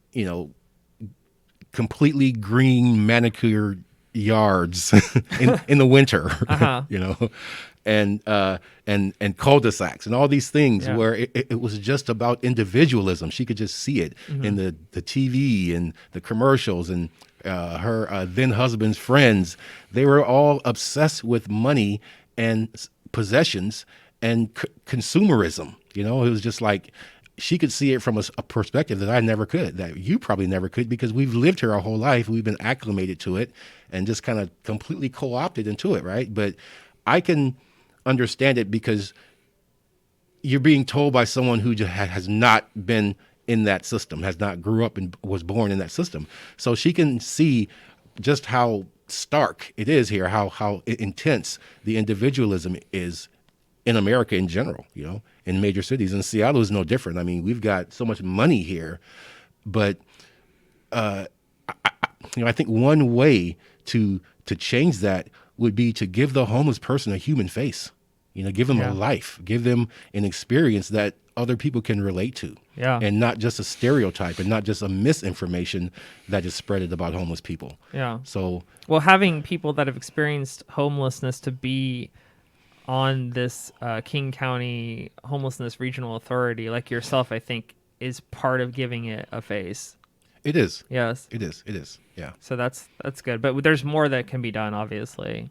completely green manicured yards in the winter, and cul-de-sacs and all these things where it was just about individualism. She could just see it in the TV and the commercials, and her then husband's friends. They were all obsessed with money and possessions and consumerism. It was just like she could see it from a perspective that I never could, that you probably never could, because we've lived here our whole life. We've been acclimated to it and just kind of completely co-opted into it, right? But I can understand it because you're being told by someone who just has not been in that system, has not grew up and was born in that system. So she can see just how stark it is here, how intense the individualism is in America in general, in major cities. And Seattle is no different. I mean, we've got so much money here, but I think one way to change that would be to give the homeless person a human face. Give them a life, give them an experience that other people can relate to, and not just a stereotype and not just a misinformation that is spreaded about homeless people. Yeah. So, well, having people that have experienced homelessness to be on this King County Homelessness Regional Authority, like yourself, I think is part of giving it a face. It is. Yes. It is. It is. Yeah. So that's good, but there's more that can be done, obviously.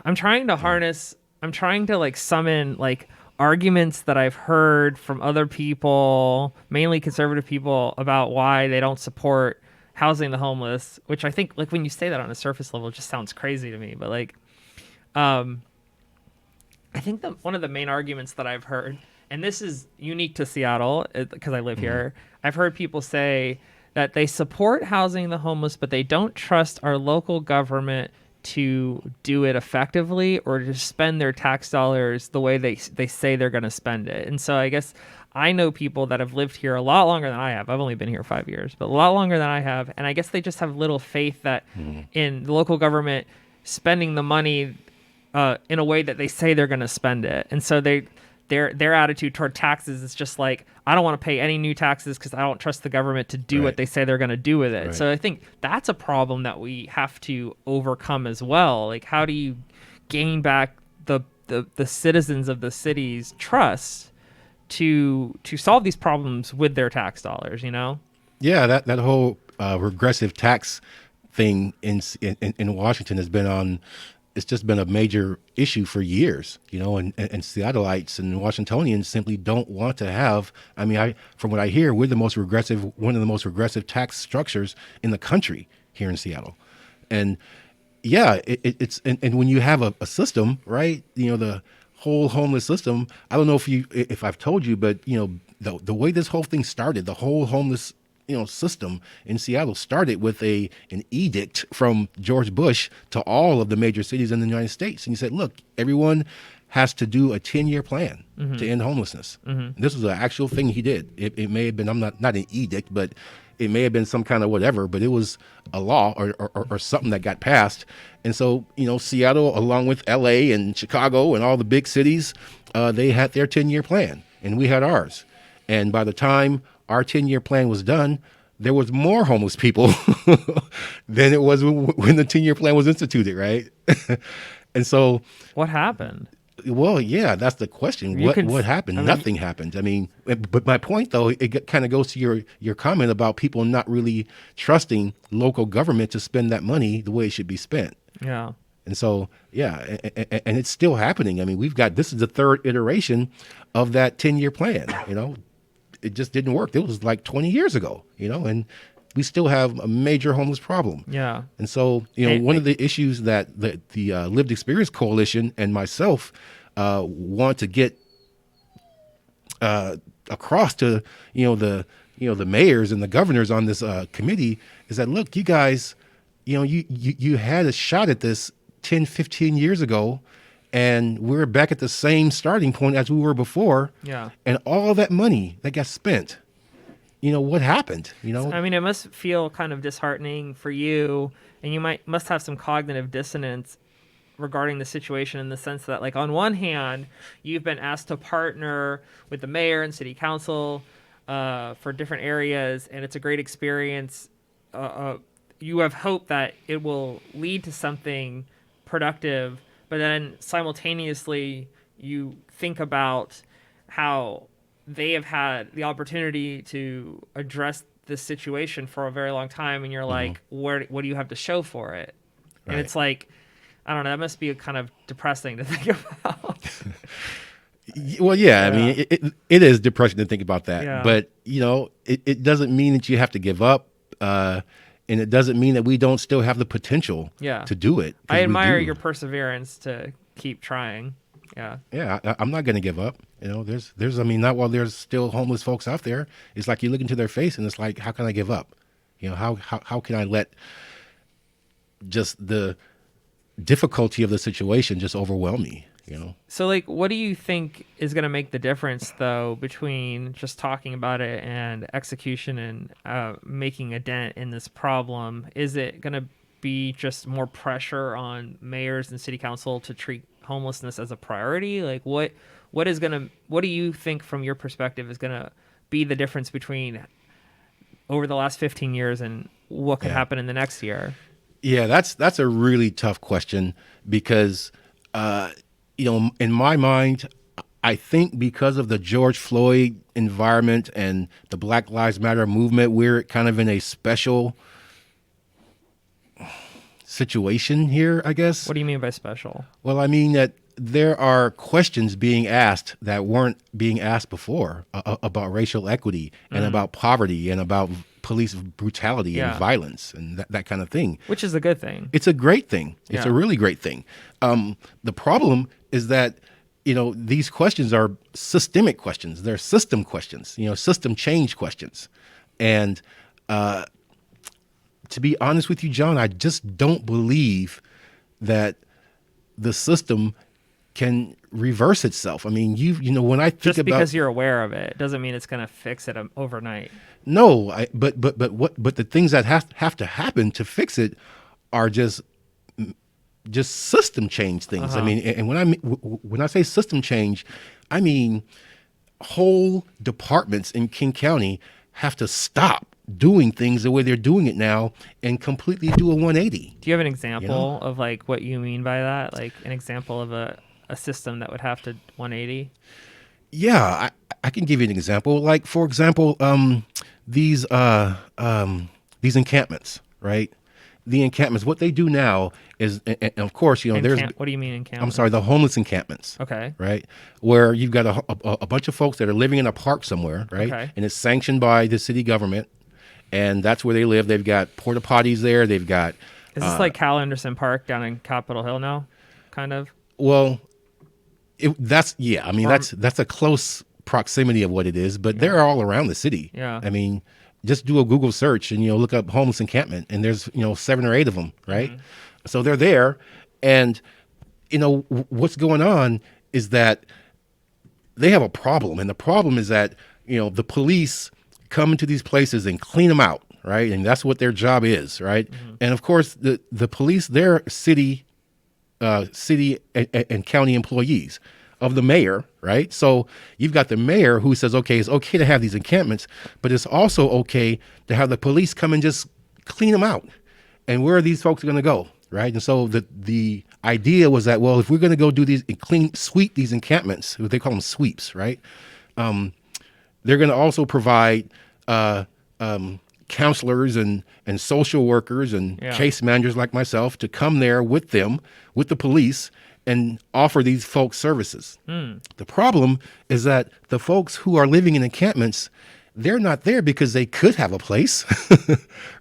I'm trying to like summon like arguments that I've heard from other people, mainly conservative people, about why they don't support housing the homeless, which I think, like, when you say that on a surface level, it just sounds crazy to me. But like, I think that one of the main arguments that I've heard, and this is unique to Seattle because I live here, I've heard people say that they support housing the homeless, but they don't trust our local government to do it effectively or to spend their tax dollars the way they say they're going to spend it. And so I guess I know people that have lived here a lot longer than I have. I've only been here 5 years, but a lot longer than I have. And I guess they just have little faith that in the local government spending the money in a way that they say they're going to spend it. And so their attitude toward taxes is just like, I don't want to pay any new taxes because I don't trust the government to do what they say they're going to do with it. Right. So I think that's a problem that we have to overcome as well. Like, how do you gain back the citizens of the city's trust to solve these problems with their tax dollars, Yeah, that whole regressive tax thing in Washington has been on. It's just been a major issue for years, and Seattleites and Washingtonians simply don't want to have. I mean, from what I hear, we're one of the most regressive tax structures in the country here in Seattle, and it's when you have a system, right? The whole homeless system. I don't know if I've told you, but the way this whole thing started, the whole homeless system in Seattle started with an edict from George Bush to all of the major cities in the United States. And he said, look, everyone has to do a 10-year plan to end homelessness. This was an actual thing he did. It may have been, I'm not an edict, but it may have been some kind of whatever, but it was a law or something that got passed. And so, Seattle, along with LA and Chicago and all the big cities, they had their 10-year plan and we had ours. And by the time our 10-year plan was done, there was more homeless people than it was when the 10-year plan was instituted, right? And so, what happened? Well, yeah, that's the question. What happened? Nothing happened. I mean, but my point, though, it kind of goes to your comment about people not really trusting local government to spend that money the way it should be spent. Yeah. And so, yeah, and it's still happening. I mean, this is the third iteration of that 10-year plan, It just didn't work. It was like 20 years ago, and we still have a major homeless problem. Yeah. And so, one of the issues that the Lived Experience Coalition and myself want to get across to, the mayors and the governors on this committee is that, look, you guys, you had a shot at this 10, 15 years ago. And we're back at the same starting point as we were before. Yeah. And all that money that got spent, what happened? I mean, it must feel kind of disheartening for you, and you must have some cognitive dissonance regarding the situation in the sense that, like, on one hand, you've been asked to partner with the mayor and city council for different areas, and it's a great experience. You have hope that it will lead to something productive. But then simultaneously, you think about how they have had the opportunity to address this situation for a very long time, and you're like, what do you have to show for it? Right. And it's like, I don't know, that must be kind of depressing to think about. Well, yeah, I mean, it is depressing to think about that. Yeah. But, it doesn't mean that you have to give up. And it doesn't mean that we don't still have the potential to do it. I admire your perseverance to keep trying. Yeah. Yeah, I'm not going to give up. Not while there's still homeless folks out there. It's like you look into their face and it's like, how can I give up? How can I let just the difficulty of the situation just overwhelm me? you know. So, like, what do you think is going to make the difference, though, between just talking about it and execution and making a dent in this problem? Is it going to be just more pressure on mayors and city council to treat homelessness as a priority? Like, what do you think, from your perspective, is going to be the difference between over the last 15 years and what could happen in the next year? Yeah, that's a really tough question because, in my mind, I think because of the George Floyd environment and the Black Lives Matter movement, we're kind of in a special situation here, I guess. What do you mean by special? Well, I mean that there are questions being asked that weren't being asked before about racial equity and about poverty and about police brutality and violence and that kind of thing. Which is a good thing. It's a great thing. It's a really great thing. The problem is that, these questions are systemic questions. They're system questions, system change questions. And to be honest with you, John, I just don't believe that the system can reverse itself. I mean, when I think just about, because you're aware of it doesn't mean it's going to fix it overnight. No, but the things that have to happen to fix it are just system change things. I mean, and when I say system change, I mean whole departments in King County have to stop doing things the way they're doing it now and completely do a 180. Do you have an example of like what you mean by that? Like an example of a system that would have to 180? Yeah, I can give you an example. Like, for example, these encampments, right? The encampments, what they do now is, and of course, there's... What do you mean encampments? I'm sorry, the homeless encampments. Okay. Right? Where you've got a bunch of folks that are living in a park somewhere, right? Okay. And it's sanctioned by the city government, and that's where they live. They've got porta potties there. They've got... Is this like Cal Anderson Park down in Capitol Hill now, kind of? Well, that's a close proximity of what it is, but they're all around the city. Yeah. I mean, just do a Google search and look up homeless encampment, and there's 7 or 8 of them, right? Mm-hmm. So they're there, and what's going on is that they have a problem, and the problem is that the police come into these places and clean them out, right? And that's what their job is, right? Mm-hmm. And of course, the police, they're city and county employees of the mayor, right? So you've got the mayor who says, okay, it's okay to have these encampments, but it's also okay to have the police come and just clean them out. And where are these folks going to go, right? And so the idea was that, well, if we're going to go do these sweep these encampments, they call them sweeps, right? They're going to also provide counselors and social workers and case managers like myself to come there with them, with the police, and offer these folks services. The problem is that the folks who are living in encampments, they're not there because they could have a place,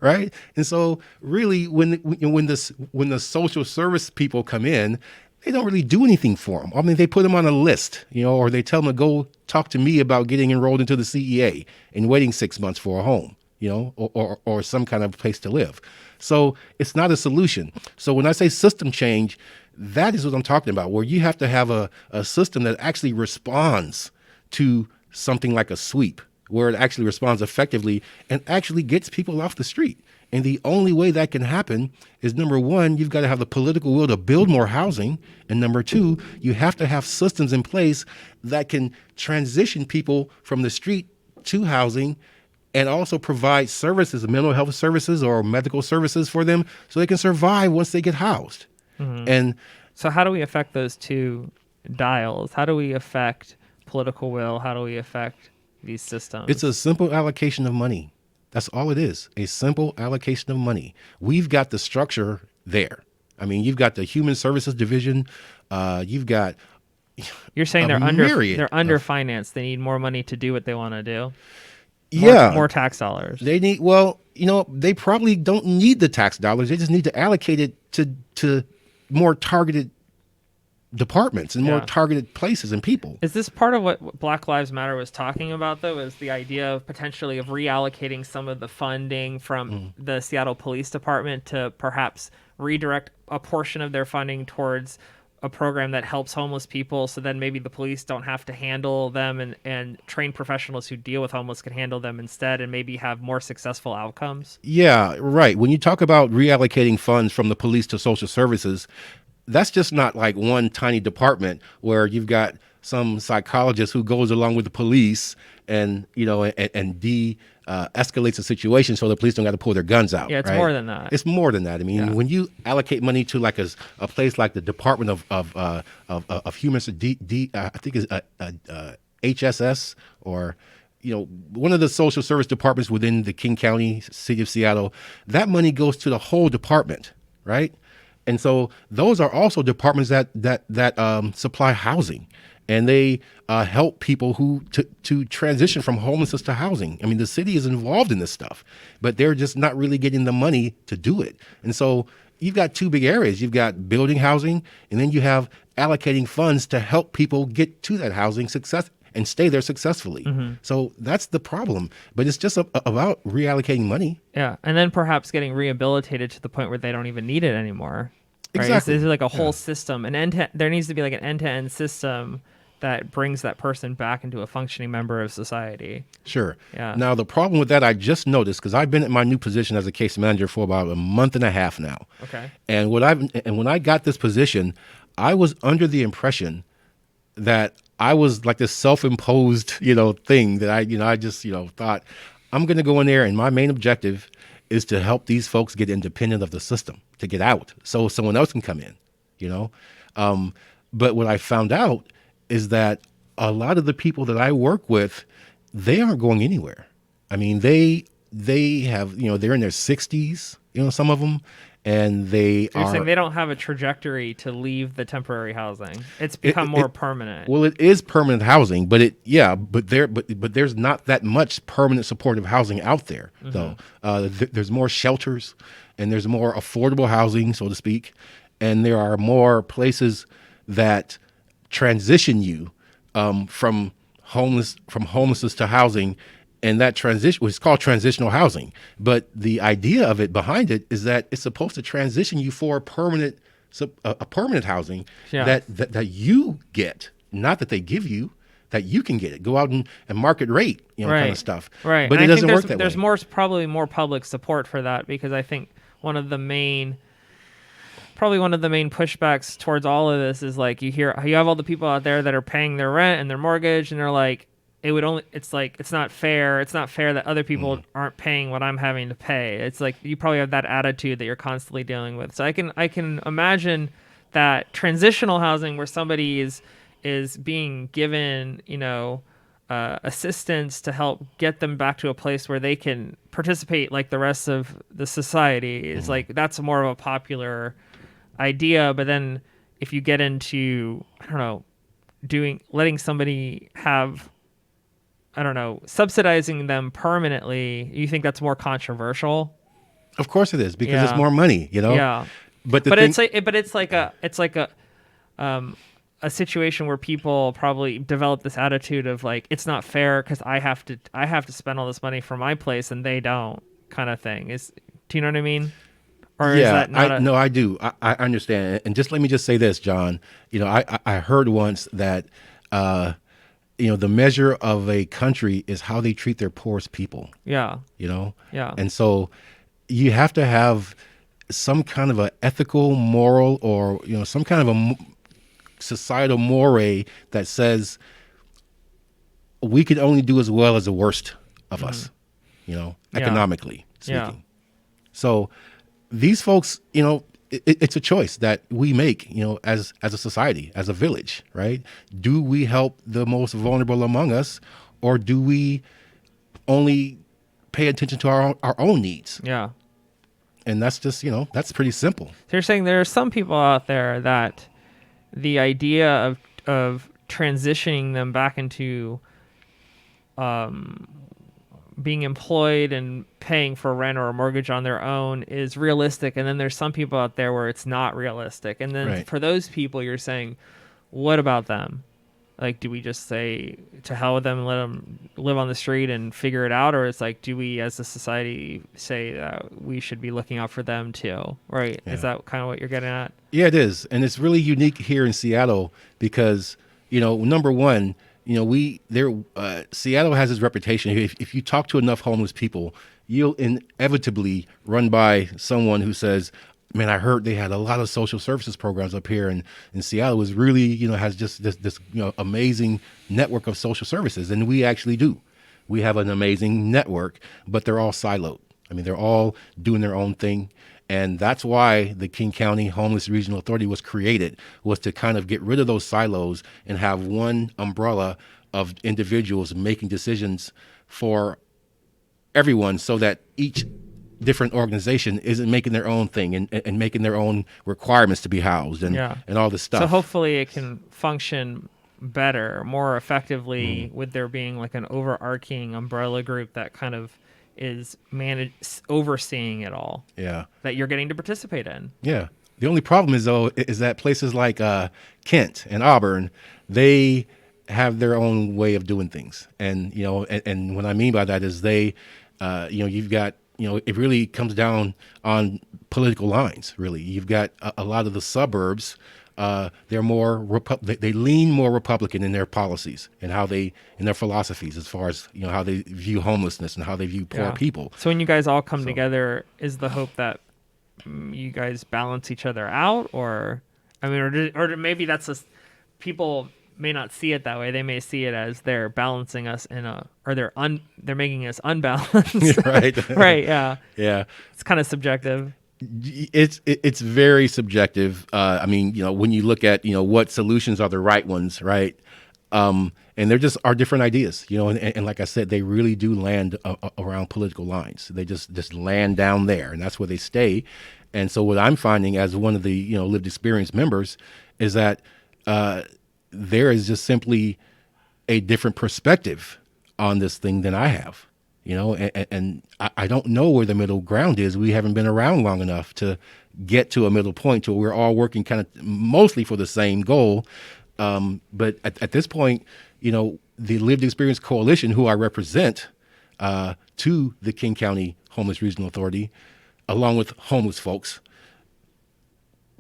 right? And so really when the social service people come in, they don't really do anything for them. I mean, they put them on a list, or they tell them to go talk to me about getting enrolled into the CEA and waiting 6 months for a home, or some kind of place to live. So it's not a solution. So when I say system change, that is what I'm talking about, where you have to have a system that actually responds to something like a sweep, where it actually responds effectively and actually gets people off the street. And the only way that can happen is, number one, you've got to have the political will to build more housing. And number two, you have to have systems in place that can transition people from the street to housing and also provide services, mental health services or medical services for them so they can survive once they get housed. Mm-hmm. And so how do we affect those two dials? How do we affect political will? How do we affect these systems? It's a simple allocation of money. That's all it is, a simple allocation of money. We've got the structure there. I mean, you've got the Human Services Division. You've got You're saying they're underfinanced. They need more money to do what they want to do. More tax dollars. They need, they probably don't need the tax dollars. They just need to allocate it to more targeted departments and more targeted places and people. Is this part of what Black Lives Matter was talking about, though, is the idea of potentially of reallocating some of the funding from the Seattle Police Department to perhaps redirect a portion of their funding towards a program that helps homeless people, so then maybe the police don't have to handle them, and trained professionals who deal with homeless can handle them instead, and maybe have more successful outcomes? Yeah, right. When you talk about reallocating funds from the police to social services, that's just not like one tiny department where you've got some psychologist who goes along with the police and escalates the situation so the police don't got to pull their guns out. Yeah, it's right? more than that. It's more than that. I mean, when you allocate money to like a place like the Department of Human, I think is HSS, or one of the social service departments within the King County, City of Seattle, that money goes to the whole department, right? And so those are also departments that supply housing, and they help people who to transition from homelessness to housing. I mean, the city is involved in this stuff, but they're just not really getting the money to do it. And so you've got two big areas. You've got building housing, and then you have allocating funds to help people get to that housing success and stay there successfully. Mm-hmm. So that's the problem. But it's just about reallocating money. Yeah, and then perhaps getting rehabilitated to the point where they don't even need it anymore. Right? Exactly. This is like a whole system. There needs to be like an end-to-end system that brings that person back into a functioning member of society. Sure. Yeah. Now, the problem with that, I just noticed, because I've been at my new position as a case manager for about a month and a half now. Okay. And when I got this position, I was under the impression that I was like this self-imposed, thing that I just, thought I'm going to go in there, and my main objective is to help these folks get independent of the system, to get out so someone else can come in, But what I found out is that a lot of the people that I work with, they aren't going anywhere. I mean, they have, they're in their 60s, some of them, and you're saying they don't have a trajectory to leave the temporary housing. It's become more permanent. Well, it is permanent housing, but there's not that much permanent supportive housing out there, though. There's more shelters, and there's more affordable housing, so to speak, and there are more places that transition you from homelessness to housing. And that transition was called transitional housing. But the idea of it behind it is that it's supposed to transition you for a permanent housing that you get, not that they give you, that you can get it. Go out and market rate, kind of stuff. Right. But and it doesn't work that way. There's probably more public support for that, because I think one of the main pushbacks towards all of this is like you have all the people out there that are paying their rent and their mortgage, and they're like, it's not fair. It's not fair that other people aren't paying what I'm having to pay. It's like you probably have that attitude that you're constantly dealing with. So I can imagine that transitional housing where somebody is being given, assistance to help get them back to a place where they can participate like the rest of the society is like, that's more of a popular idea. But then if you get into, letting somebody have, subsidizing them permanently, you think that's more controversial? Of course it is, because it's more money, Yeah. But it's like a situation where people probably develop this attitude of like, it's not fair because I have to spend all this money for my place and they don't, kind of thing. Do you know what I mean? Or is that not no, I do. I understand. And let me say this, John. I heard once that the measure of a country is how they treat their poorest people. Yeah. Yeah. And so you have to have some kind of an ethical, moral, or, some kind of a societal mores that says we can only do as well as the worst of us, economically speaking. Yeah. So these folks, it's a choice that we make, as a society, as a village, right? Do we help the most vulnerable among us, or do we only pay attention to our own needs? Yeah. And that's just, that's pretty simple. So you're saying there are some people out there that the idea of transitioning them back into being employed and paying for rent or a mortgage on their own is realistic, and then there's some people out there where it's not realistic. And then for those people, you're saying, what about them? Like, do we just say to hell with them and let them live on the street and figure it out, or it's like, do we as a society say that we should be looking out for them too? Right? Is Yeah. that kind of what you're getting at? Yeah, it is. And it's really unique here in Seattle because, number one, Seattle has its reputation. If you talk to enough homeless people, you'll inevitably run by someone who says, man, I heard they had a lot of social services programs up here, and Seattle is really, has just this amazing network of social services. And we actually do. We have an amazing network, but they're all siloed. I mean, they're all doing their own thing. And that's why the King County Homeless Regional Authority was created, was to kind of get rid of those silos and have one umbrella of individuals making decisions for everyone, so that each different organization isn't making their own thing and making their own requirements to be housed and all this stuff. So hopefully it can function better, more effectively, with there being like an overarching umbrella group that kind of is overseeing it all. Yeah. That you're getting to participate in. Yeah. The only problem is that places like Kent and Auburn, they have their own way of doing things. And, and what I mean by that is you've got, it really comes down on political lines, really. You've got a lot of the suburbs, they're more, they lean more Republican in their policies and in their philosophies, as far as, how they view homelessness and how they view poor people. So when you guys all come together, is the hope that you guys balance each other out, or, I mean, or maybe that's just, people may not see it that way. They may see it as they're balancing us or they're making us unbalanced. Right. Right. Yeah. Yeah. It's kind of subjective. It's very subjective. I mean, when you look at, what solutions are the right ones, right? And there just are different ideas, and like I said, they really do land around political lines. They just land down there, and that's where they stay. And so what I'm finding as one of the, lived experience members is that there is just simply a different perspective on this thing than I have. And I don't know where the middle ground is. We haven't been around long enough to get to a middle point to where we're all working kind of mostly for the same goal. But at this point, the Lived Experience Coalition, who I represent to the King County Homeless Regional Authority, along with homeless folks,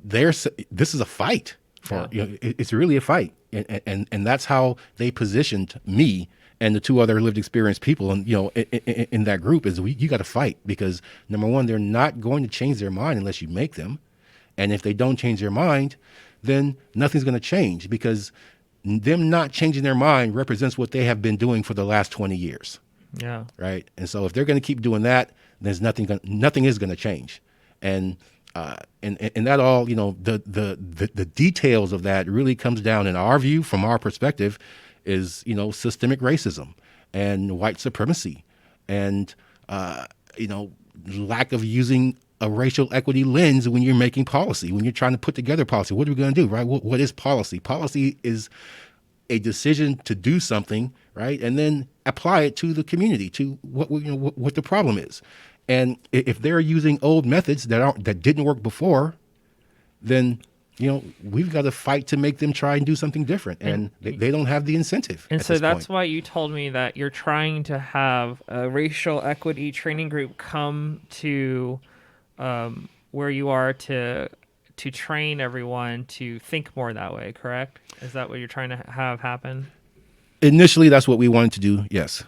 this is a fight. It's really a fight. And that's how they positioned me and the two other lived experience people, and in that group, is you got to fight, because number one, they're not going to change their mind unless you make them, and if they don't change their mind, then nothing's going to change, because them not changing their mind represents what they have been doing for the last 20 years. Yeah. Right. And so if they're going to keep doing that, there's nothing is going to change, and that all, the details of that really comes down, in our view, from our perspective, is, systemic racism and white supremacy and, lack of using a racial equity lens when you're making policy, when you're trying to put together policy. What are we going to do, right? What is policy? Policy is a decision to do something, right, and then apply it to the community, to what the problem is. And if they're using old methods that didn't work before, then we've got to fight to make them try and do something different, and they don't have the incentive. And so that's why you told me that you're trying to have a racial equity training group come to where you are to train everyone to think more that way, correct? Is that what you're trying to have happen? Initially, that's what we wanted to do, yes.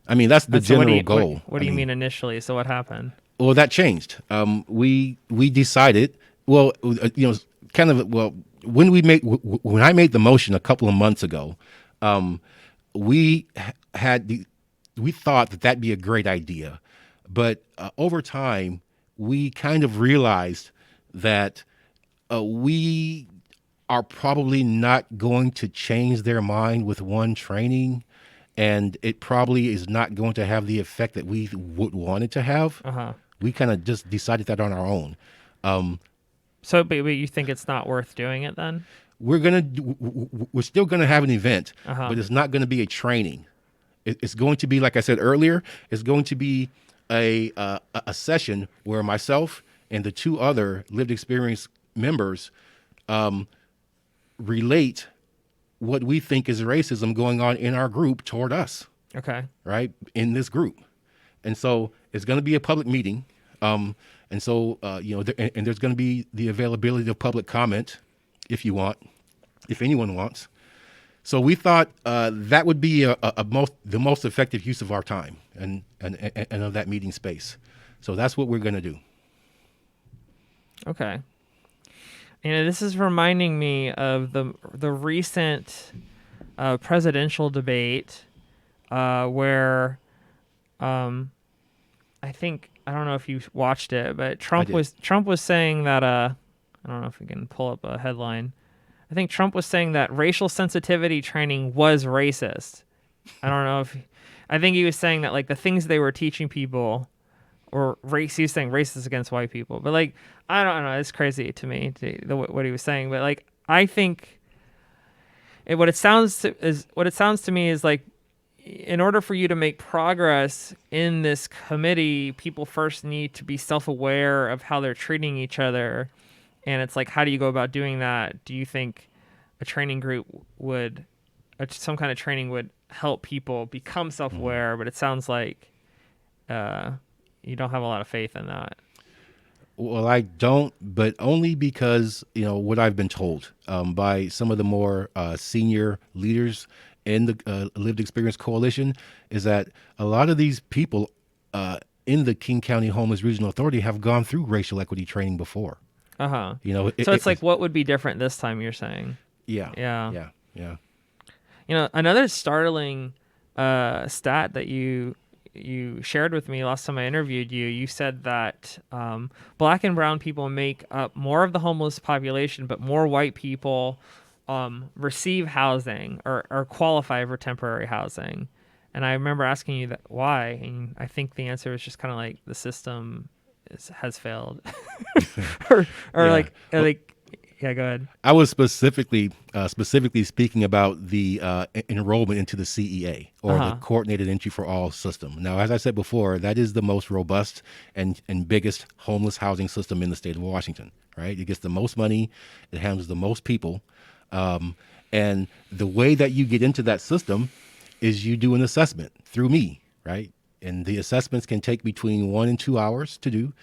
I mean, that's the general goal. What do you mean initially? So what happened? Well, that changed. We decided, when I made the motion a couple of months ago, we thought that'd be a great idea, but over time we kind of realized that we are probably not going to change their mind with one training, and it probably is not going to have the effect that we would want it to have. Uh-huh. We kind of just decided that on our own. So, but you think it's not worth doing it then? We're still gonna have an event, Uh-huh. but it's not gonna be a training. It's going to be, like I said earlier, it's going to be a session where myself and the two other lived experience members relate what we think is racism going on in our group toward us, Okay. right? In this group. And so it's going to be a public meeting. And so, and there's going to be the availability of public comment if anyone wants. So we thought that would be the most effective use of our time and of that meeting space. So that's what we're going to do. Okay. This is reminding me of the recent presidential debate where I don't know if you watched it, but Trump was saying that I don't know if we can pull up a headline. I think Trump was saying that racial sensitivity training was racist. I don't know I think he was saying that like the things they were teaching people or race, he was saying racist against white people, but like, I don't know. It's crazy to me, what he was saying, but like, I think what it sounds to me is like, in order for you to make progress in this committee, people first need to be self-aware of how they're treating each other. And it's like, how do you go about doing that? Do you think a training group some kind of training would help people become self-aware? But it sounds like you don't have a lot of faith in that. Well, I don't, but only because, what I've been told by some of the more senior leaders in the Lived Experience Coalition is that a lot of these people in the King County Homeless Regional Authority have gone through racial equity training before. Uh-huh. So it's like, what would be different this time, you're saying? Yeah. Another startling stat that you shared with me last time I interviewed you, you said that Black and brown people make up more of the homeless population, but more white people receive housing or qualify for temporary housing. And I remember asking you that why, and I think the answer was just kind of like the system has failed, or yeah, go ahead. I was specifically speaking about the enrollment into the CEA, or the Coordinated Entry for All system. Now, as I said before, that is the most robust and biggest homeless housing system in the state of Washington, right? It gets the most money, it handles the most people, and the way that you get into that system is you do an assessment through me, right? And the assessments can take between 1 and 2 hours to do,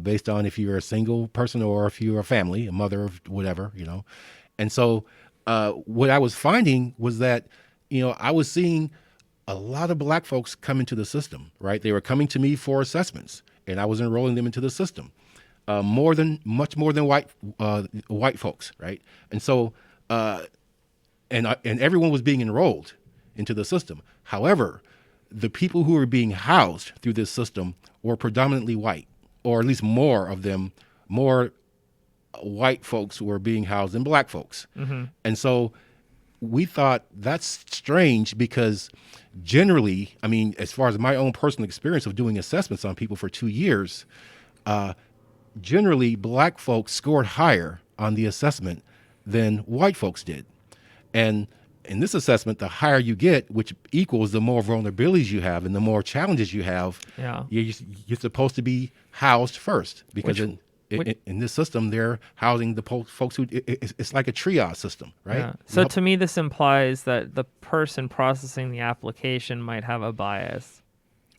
based on if you're a single person or if you're a family, a mother, of whatever, And so what I was finding was that, I was seeing a lot of Black folks come into the system, right? They were coming to me for assessments, and I was enrolling them into the system, much more than white folks, right? And so, and everyone was being enrolled into the system. However, the people who were being housed through this system were predominantly white, or at least more white folks were being housed than Black folks. Mm-hmm. And so we thought that's strange because generally, as far as my own personal experience of doing assessments on people for 2 years, generally Black folks scored higher on the assessment than white folks did. And in this assessment, the higher you get, which equals the more vulnerabilities you have and the more challenges you have, you're supposed to be housed first, because in this system, they're housing the folks who, it's like a triage system, right? Yeah. So to me, this implies that the person processing the application might have a bias.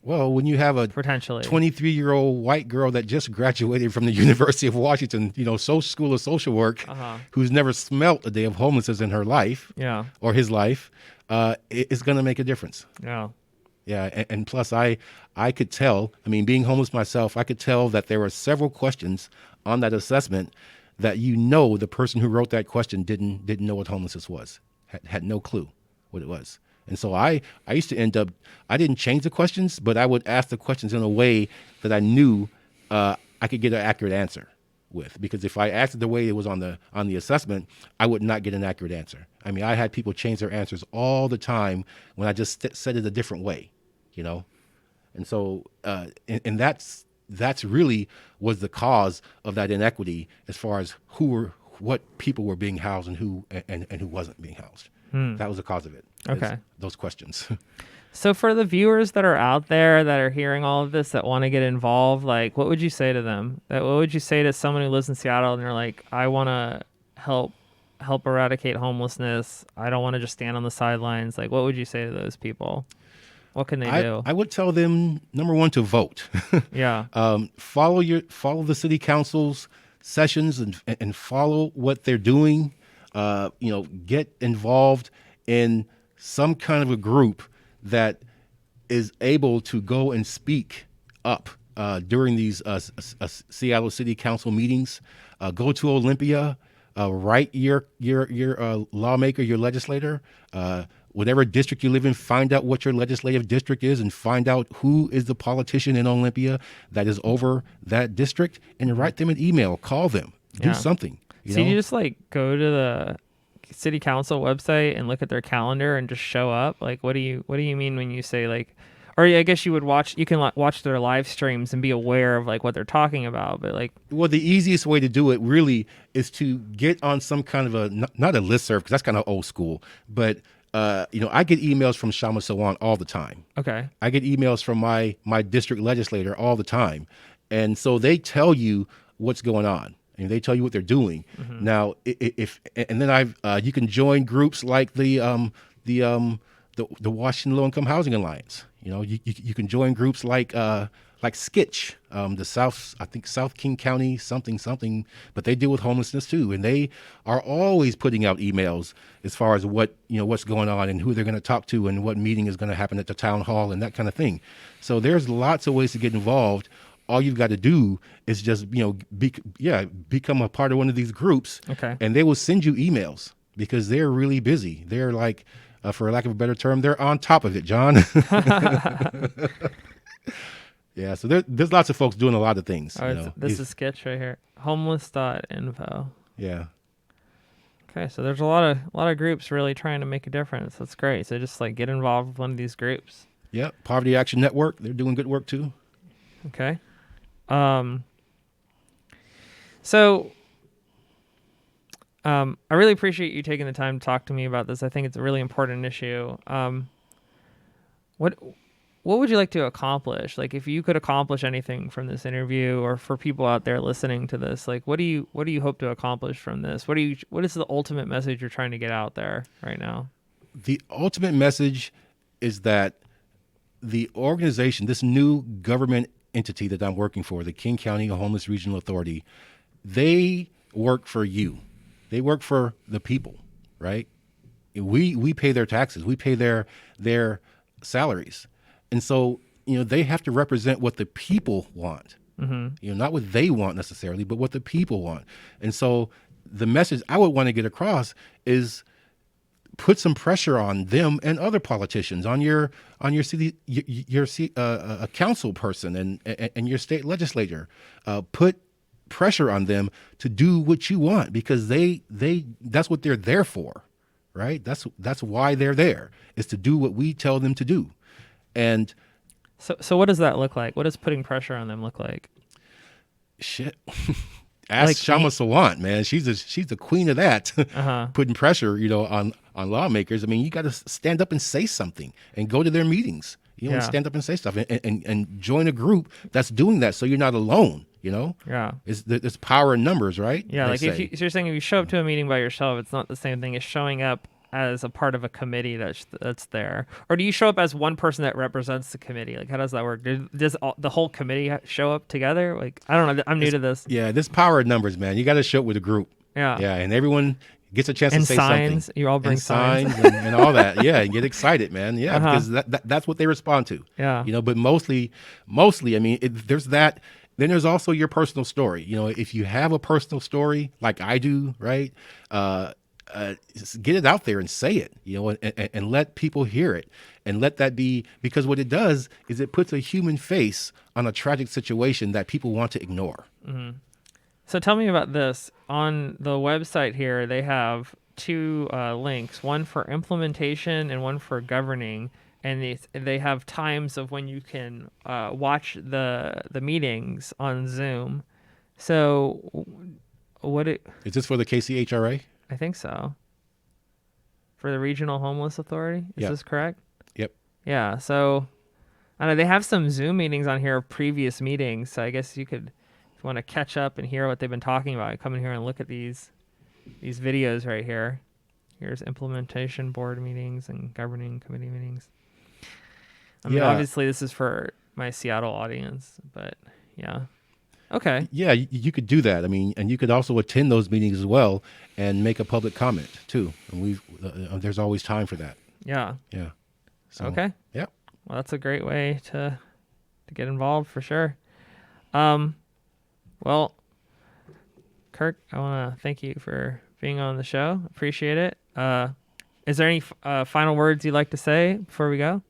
Well, when you have a potentially 23-year-old white girl that just graduated from the University of Washington, School of Social Work, who's never smelt a day of homelessness in her life, or his life, it's going to make a difference. Yeah. Yeah, and plus I could tell, being homeless myself, I could tell that there were several questions on that assessment that the person who wrote that question didn't know what homelessness was, had no clue what it was. And so I used to end up, I didn't change the questions, but I would ask the questions in a way that I knew I could get an accurate answer with. Because if I asked it the way it was on the assessment, I would not get an accurate answer. I had people change their answers all the time when I just said it a different way, And so, and that's really was the cause of that inequity as far as what people were being housed and who wasn't being housed. That was the cause of it. Okay. Those questions. So for the viewers that are out there that are hearing all of this, that want to get involved, like, what would you say to them? What would you say to someone who lives in Seattle and they're like, I want to help help eradicate homelessness. I don't want to just stand on the sidelines. Like, what would you say to those people? What can they do? I would tell them, number one, to vote. Yeah. Follow the city council's sessions and follow what they're doing. Get involved in some kind of a group that is able to go and speak up during these Seattle City Council meetings. Go to Olympia, write your lawmaker, your legislator, whatever district you live in, find out what your legislative district is and find out who is the politician in Olympia that is over that district, and write them an email, call them, do something. So you just like go to the city council website and look at their calendar and just show up? Like, what do you mean when you say like, or I guess you can watch their live streams and be aware of like what they're talking about, but like, well, the easiest way to do it really is to get on some kind of not a listserv, because that's kind of old school, but I get emails from Shama Sawan all the time. Okay. I get emails from my district legislator all the time. And so they tell you what's going on and they tell you what they're doing. Mm-hmm. Now, you can join groups like the Washington Low Income Housing Alliance. You can join groups like Skitch, the South King County something, but they deal with homelessness too, and they are always putting out emails as far as what's going on and who they're going to talk to and what meeting is going to happen at the town hall and that kind of thing. So there's lots of ways to get involved. All you've got to do is just become a part of one of these groups, okay, and they will send you emails because they're really busy. They're like, for lack of a better term, they're on top of it, John. Yeah, so there's lots of folks doing a lot of things. This is Sketch right here. Homeless.info. Yeah. Okay, so there's a lot of groups really trying to make a difference. That's great. So just like get involved with one of these groups. Yeah, Poverty Action Network, they're doing good work too. Okay. I really appreciate you taking the time to talk to me about this. I think it's a really important issue. What would you like to accomplish? Like, if you could accomplish anything from this interview, or for people out there listening to this, like, what do you hope to accomplish from this? What is the ultimate message you're trying to get out there right now? The ultimate message is that the organization, this new government entity that I'm working for, the King County Homeless Regional Authority, they work for you. They work for the people, right? We pay their taxes. We pay their salaries. And so, they have to represent what the people want, mm-hmm. Not what they want necessarily, but what the people want. And so the message I would want to get across is put some pressure on them and other politicians, on your city, a council person and your state legislator. Put pressure on them to do what you want, because that's what they're there for, right? That's why they're there, is to do what we tell them to do. And so what does that look like? What does putting pressure on them look like? Shit. Ask Shama Sawant, man. She's the queen of that. Uh-huh. Putting pressure, on lawmakers. I mean, you got to stand up and say something and go to their meetings. And stand up and say stuff and join a group that's doing that, so you're not alone. Yeah. It's power in numbers, right? Yeah. Like so you're saying, if you show up to a meeting by yourself, it's not the same thing as showing up as a part of a committee that's there. Or do you show up as one person that represents the committee? Like, how does that work? Does the whole committee show up together? Like, I don't know. I'm new to this. Yeah, this power in numbers, man. You got to show up with a group. Yeah. Yeah, and everyone gets a chance to say signs. something. You all bring signs and all that. Yeah, and get excited, man. Yeah, because that's what they respond to. Yeah. But mostly, I mean, there's that. Then there's also your personal story. If you have a personal story like I do, right? Get it out there and say it, and let people hear it, and let that be, because what it does is it puts a human face on a tragic situation that people want to ignore. Mm-hmm. So tell me about this. On the website here, they have two links, one for implementation and one for governing, and they have times of when you can watch the meetings on Zoom. So is this for the KCHRA? I think so. For the Regional Homeless Authority? Is this correct? Yep. Yeah, so I know they have some Zoom meetings on here of previous meetings, so I guess you could, if you want to catch up and hear what they've been talking about, come in here and look at these these videos right here. Here's implementation board meetings and governing committee meetings. I mean, Yeah. obviously this is for my Seattle audience, but yeah. Okay. Yeah, you could do that. I mean, and you could also attend those meetings as well and make a public comment too. And there's always time for that. Yeah. Yeah. So, Okay. Yeah. Well, that's a great way to get involved for sure. Well, Kirk, I want to thank you for being on the show. Appreciate it. Is there any final words you'd like to say before we go?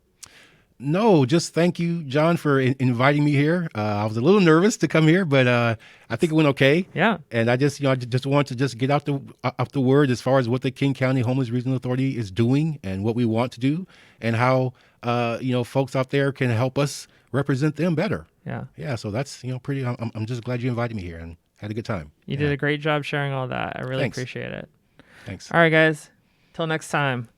No, just thank you, John, for inviting me here. I was a little nervous to come here, but I think it went okay. Yeah. And I just want to just get out the word as far as what the King County Homeless Regional Authority is doing and what we want to do, and how folks out there can help us represent them better. Yeah. Yeah. So that's pretty. I'm just glad you invited me here and had a good time. You did a great job sharing all that. I really Thanks. appreciate it. Thanks. All right, guys. Till next time.